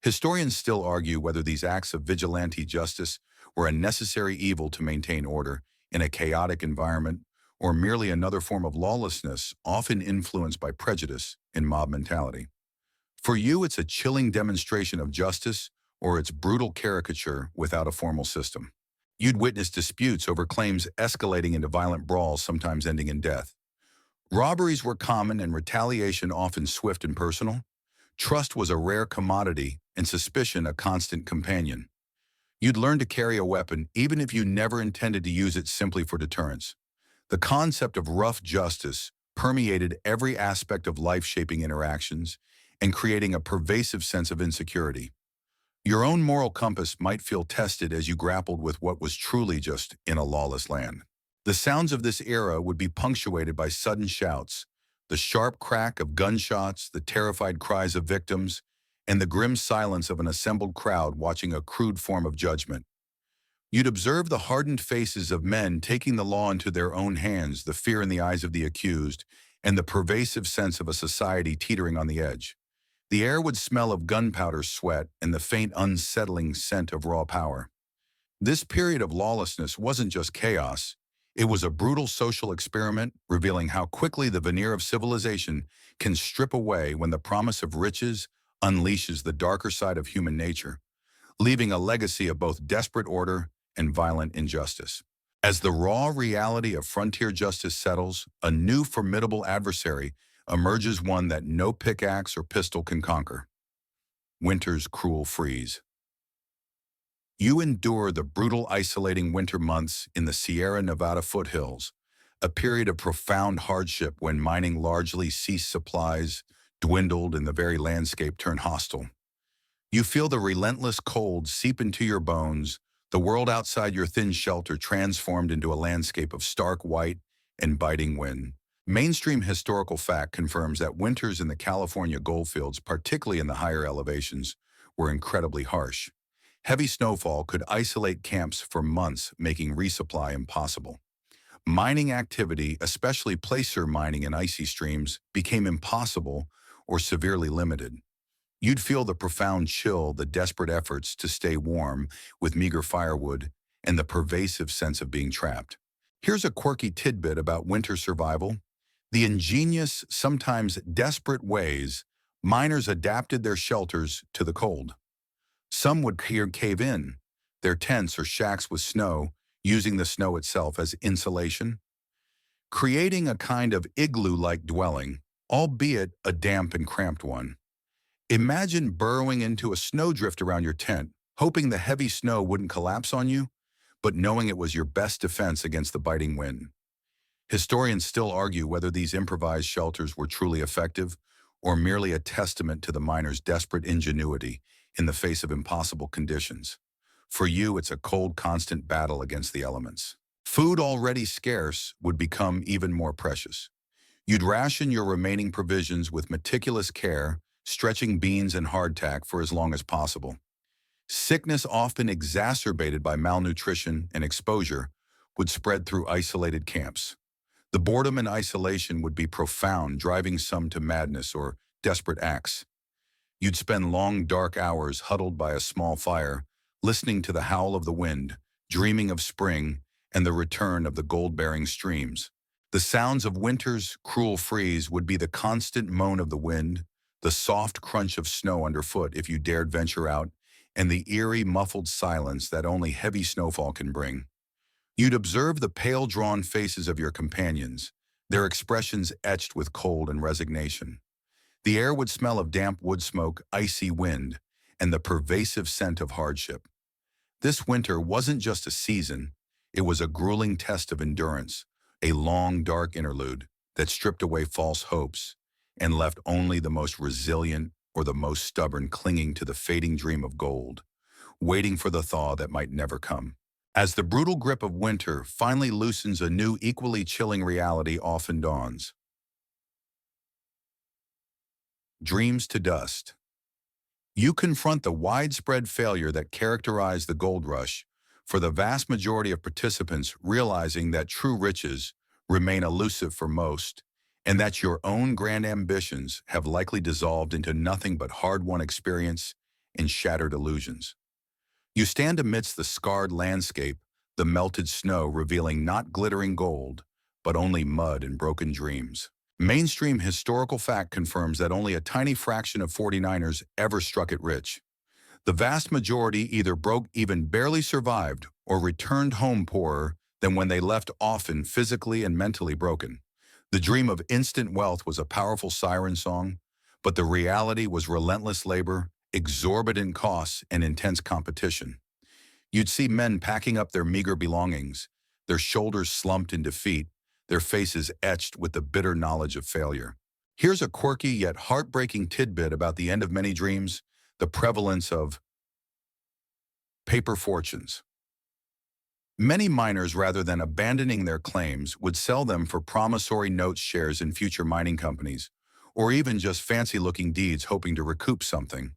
Historians still argue whether these acts of vigilante justice were a necessary evil to maintain order in a chaotic environment, or merely another form of lawlessness often influenced by prejudice and mob mentality. For you, it's a chilling demonstration of justice, or its brutal caricature without a formal system. You'd witness disputes over claims escalating into violent brawls, sometimes ending in death. Robberies were common and retaliation often swift and personal. Trust was a rare commodity and suspicion a constant companion. You'd learn to carry a weapon even if you never intended to use it simply for deterrence. The concept of rough justice permeated every aspect of life-shaping interactions and creating a pervasive sense of insecurity. Your own moral compass might feel tested as you grappled with what was truly just in a lawless land. The sounds of this era would be punctuated by sudden shouts, the sharp crack of gunshots, the terrified cries of victims, and the grim silence of an assembled crowd watching a crude form of judgment. You'd observe the hardened faces of men taking the law into their own hands, the fear in the eyes of the accused, and the pervasive sense of a society teetering on the edge. The air would smell of gunpowder sweat and the faint, unsettling scent of raw power. This period of lawlessness wasn't just chaos. It was a brutal social experiment, revealing how quickly the veneer of civilization can strip away when the promise of riches unleashes the darker side of human nature, leaving a legacy of both desperate order and violent injustice. As the raw reality of frontier justice settles, a new formidable adversary emerges, one that no pickaxe or pistol can conquer: winter's cruel freeze. You endure the brutal, isolating winter months in the Sierra Nevada foothills, a period of profound hardship when mining largely ceased, supplies dwindled, and the very landscape turned hostile. You feel the relentless cold seep into your bones, the world outside your thin shelter transformed into a landscape of stark white and biting wind. Mainstream historical fact confirms that winters in the California goldfields, particularly in the higher elevations, were incredibly harsh. Heavy snowfall could isolate camps for months, making resupply impossible. Mining activity, especially placer mining in icy streams, became impossible or severely limited. You'd feel the profound chill, the desperate efforts to stay warm with meager firewood, and the pervasive sense of being trapped. Here's a quirky tidbit about winter survival: the ingenious, sometimes desperate ways miners adapted their shelters to the cold. Some would cave in their tents or shacks with snow, using the snow itself as insulation, creating a kind of igloo-like dwelling, albeit a damp and cramped one. Imagine burrowing into a snowdrift around your tent, hoping the heavy snow wouldn't collapse on you, but knowing it was your best defense against the biting wind. Historians still argue whether these improvised shelters were truly effective or merely a testament to the miners' desperate ingenuity in the face of impossible conditions. For you, it's a cold, constant battle against the elements. Food, already scarce, would become even more precious. You'd ration your remaining provisions with meticulous care, stretching beans and hardtack for as long as possible. Sickness, often exacerbated by malnutrition and exposure, would spread through isolated camps. The boredom and isolation would be profound, driving some to madness or desperate acts. You'd spend long, dark hours huddled by a small fire, listening to the howl of the wind, dreaming of spring and the return of the gold-bearing streams. The sounds of winter's cruel freeze would be the constant moan of the wind, the soft crunch of snow underfoot if you dared venture out, and the eerie, muffled silence that only heavy snowfall can bring. You'd observe the pale, drawn faces of your companions, their expressions etched with cold and resignation. The air would smell of damp wood smoke, icy wind, and the pervasive scent of hardship. This winter wasn't just a season, it was a grueling test of endurance, a long, dark interlude that stripped away false hopes and left only the most resilient or the most stubborn clinging to the fading dream of gold, waiting for the thaw that might never come. As the brutal grip of winter finally loosens, a new, equally chilling reality often dawns. Dreams to dust. You confront the widespread failure that characterized the gold rush, for the vast majority of participants realizing that true riches remain elusive for most, and that your own grand ambitions have likely dissolved into nothing but hard-won experience and shattered illusions. You stand amidst the scarred landscape, the melted snow revealing not glittering gold, but only mud and broken dreams. Mainstream historical fact confirms that only a tiny fraction of 49ers ever struck it rich. The vast majority either broke even, barely survived, or returned home poorer than when they left, often physically and mentally broken. The dream of instant wealth was a powerful siren song, but the reality was relentless labor, exorbitant costs, and intense competition. You'd see men packing up their meager belongings, their shoulders slumped in defeat, their faces etched with the bitter knowledge of failure. Here's a quirky yet heartbreaking tidbit about the end of many dreams: the prevalence of paper fortunes. Many miners, rather than abandoning their claims, would sell them for promissory notes, shares in future mining companies, or even just fancy-looking deeds hoping to recoup something.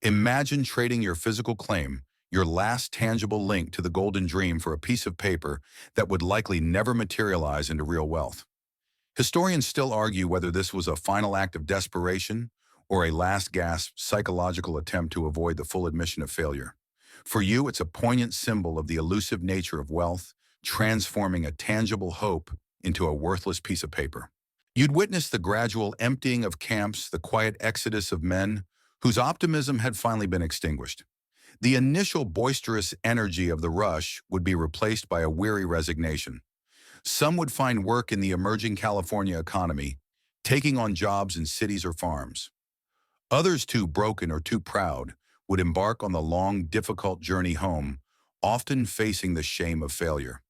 Imagine trading your physical claim, your last tangible link to the golden dream, for a piece of paper that would likely never materialize into real wealth. Historians still argue whether this was a final act of desperation or a last-gasp psychological attempt to avoid the full admission of failure. For you, it's a poignant symbol of the elusive nature of wealth, transforming a tangible hope into a worthless piece of paper. You'd witness the gradual emptying of camps, the quiet exodus of men whose optimism had finally been extinguished. The initial boisterous energy of the rush would be replaced by a weary resignation. Some would find work in the emerging California economy, taking on jobs in cities or farms. Others, too broken or too proud, would embark on the long, difficult journey home, often facing the shame of failure.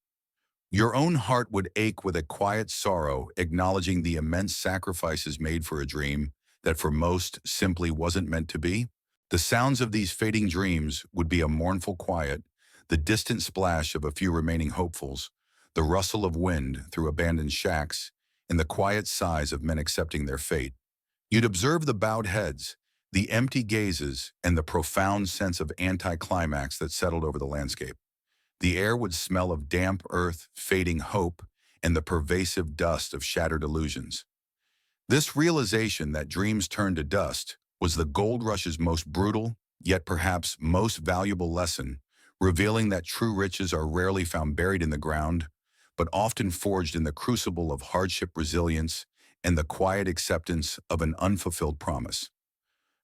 Your own heart would ache with a quiet sorrow, acknowledging the immense sacrifices made for a dream that for most simply wasn't meant to be. The sounds of these fading dreams would be a mournful quiet, the distant splash of a few remaining hopefuls, the rustle of wind through abandoned shacks, and the quiet sighs of men accepting their fate. You'd observe the bowed heads, the empty gazes, and the profound sense of anticlimax that settled over the landscape. The air would smell of damp earth, fading hope, and the pervasive dust of shattered illusions. This realization that dreams turn to dust was the gold rush's most brutal, yet perhaps most valuable lesson, revealing that true riches are rarely found buried in the ground, but often forged in the crucible of hardship, resilience, and the quiet acceptance of an unfulfilled promise.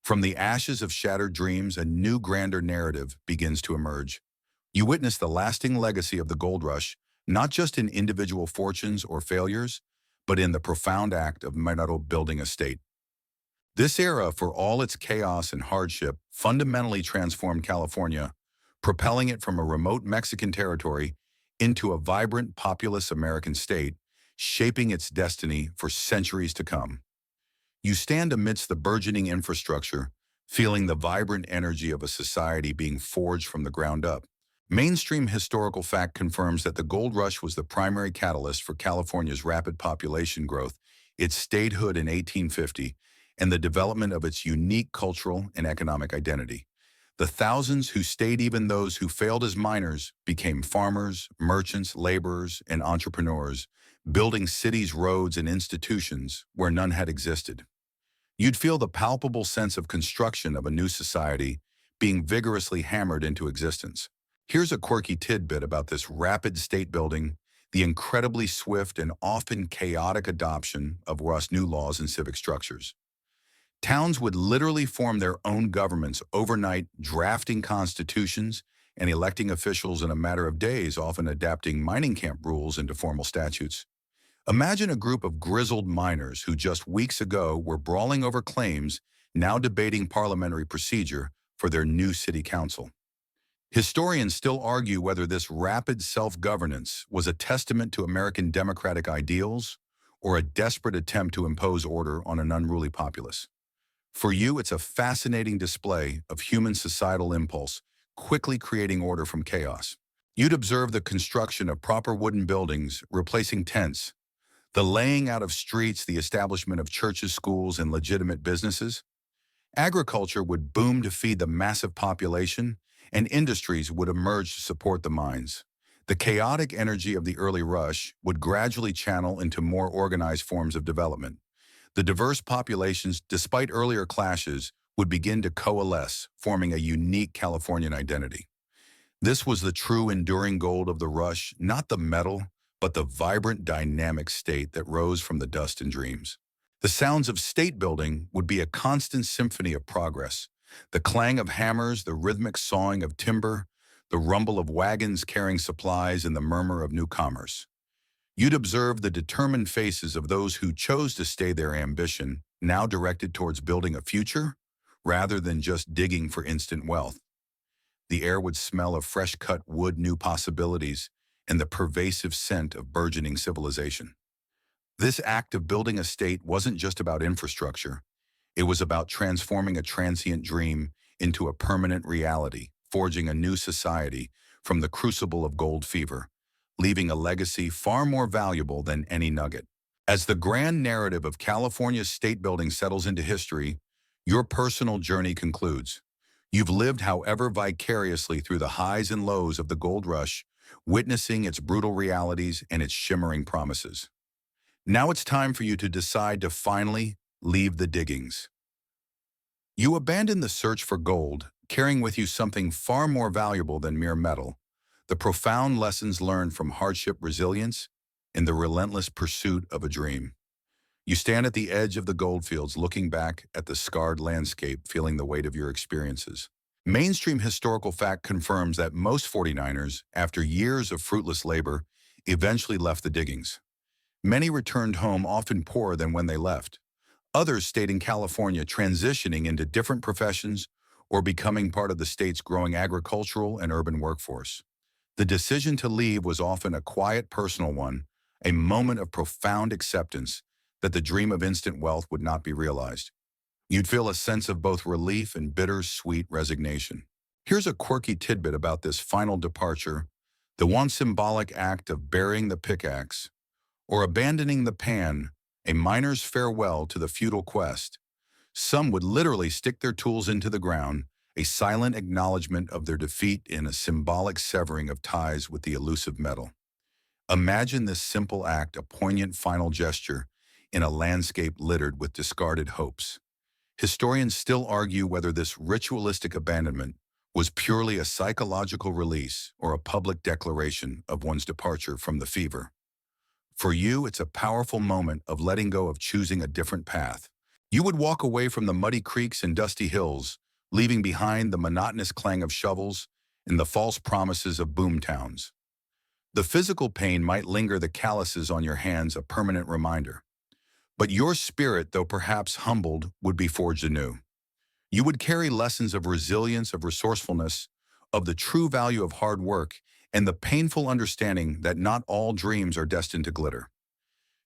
From the ashes of shattered dreams, a new, grander narrative begins to emerge. You witness the lasting legacy of the gold rush, not just in individual fortunes or failures, but in the profound act of building a state. This era, for all its chaos and hardship, fundamentally transformed California, propelling it from a remote Mexican territory into a vibrant, populous American state, shaping its destiny for centuries to come. You stand amidst the burgeoning infrastructure, feeling the vibrant energy of a society being forged from the ground up. Mainstream historical fact confirms that the gold rush was the primary catalyst for California's rapid population growth, its statehood in 1850, and the development of its unique cultural and economic identity. The thousands who stayed, even those who failed as miners, became farmers, merchants, laborers, and entrepreneurs, building cities, roads, and institutions where none had existed. You'd feel the palpable sense of construction of a new society being vigorously hammered into existence. Here's a quirky tidbit about this rapid state building: the incredibly swift and often chaotic adoption of Rust's new laws and civic structures. Towns would literally form their own governments overnight, drafting constitutions and electing officials in a matter of days, often adapting mining camp rules into formal statutes. Imagine a group of grizzled miners who just weeks ago were brawling over claims, now debating parliamentary procedure for their new city council. Historians still argue whether this rapid self-governance was a testament to American democratic ideals or a desperate attempt to impose order on an unruly populace. For you, it's a fascinating display of human societal impulse, quickly creating order from chaos. You'd observe the construction of proper wooden buildings, replacing tents, the laying out of streets, the establishment of churches, schools, and legitimate businesses. Agriculture would boom to feed the massive population, and industries would emerge to support the mines. The chaotic energy of the early rush would gradually channel into more organized forms of development. The diverse populations, despite earlier clashes, would begin to coalesce, forming a unique Californian identity. This was the true enduring gold of the rush, not the metal, but the vibrant, dynamic state that rose from the dust and dreams. The sounds of state building would be a constant symphony of progress. The clang of hammers, the rhythmic sawing of timber, the rumble of wagons carrying supplies, and the murmur of new commerce. You'd observe the determined faces of those who chose to stay their ambition, now directed towards building a future, rather than just digging for instant wealth. The air would smell of fresh-cut wood, new possibilities, and the pervasive scent of burgeoning civilization. This act of building a state wasn't just about infrastructure. It was about transforming a transient dream into a permanent reality, forging a new society from the crucible of gold fever, leaving a legacy far more valuable than any nugget. As the grand narrative of California's state building settles into history, your personal journey concludes. You've lived, however, vicariously through the highs and lows of the gold rush, witnessing its brutal realities and its shimmering promises. Now it's time for you to decide to finally leave the diggings. You abandon the search for gold, carrying with you something far more valuable than mere metal, the profound lessons learned from hardship, resilience, and the relentless pursuit of a dream. You stand at the edge of the goldfields, looking back at the scarred landscape, feeling the weight of your experiences. Mainstream historical fact confirms that most 49ers, after years of fruitless labor, eventually left the diggings. Many returned home, often poorer than when they left. Others stayed in California, transitioning into different professions or becoming part of the state's growing agricultural and urban workforce. The decision to leave was often a quiet, personal one, a moment of profound acceptance that the dream of instant wealth would not be realized. You'd feel a sense of both relief and bittersweet resignation. Here's a quirky tidbit about this final departure: the once symbolic act of burying the pickaxe, or abandoning the pan, a miner's farewell to the futile quest. Some would literally stick their tools into the ground, a silent acknowledgement of their defeat and a symbolic severing of ties with the elusive metal. Imagine this simple act, a poignant final gesture, in a landscape littered with discarded hopes. Historians still argue whether this ritualistic abandonment was purely a psychological release or a public declaration of one's departure from the fever. For you, it's a powerful moment of letting go, of choosing a different path. You would walk away from the muddy creeks and dusty hills, leaving behind the monotonous clang of shovels and the false promises of boom towns. The physical pain might linger, the calluses on your hands a permanent reminder. But your spirit, though perhaps humbled, would be forged anew. You would carry lessons of resilience, of resourcefulness, of the true value of hard work, and the painful understanding that not all dreams are destined to glitter.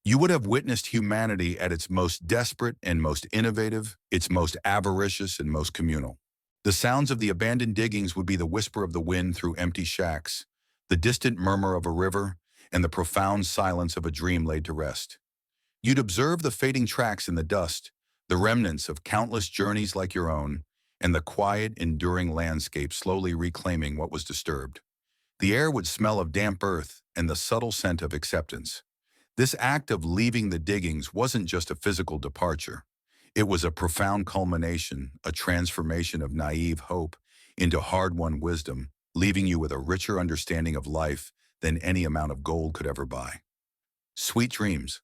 You would have witnessed humanity at its most desperate and most innovative, its most avaricious and most communal. The sounds of the abandoned diggings would be the whisper of the wind through empty shacks, the distant murmur of a river, and the profound silence of a dream laid to rest. You'd observe the fading tracks in the dust, the remnants of countless journeys like your own, and the quiet, enduring landscape slowly reclaiming what was disturbed. The air would smell of damp earth and the subtle scent of acceptance. This act of leaving the diggings wasn't just a physical departure. It was a profound culmination, a transformation of naive hope into hard-won wisdom, leaving you with a richer understanding of life than any amount of gold could ever buy. Sweet dreams.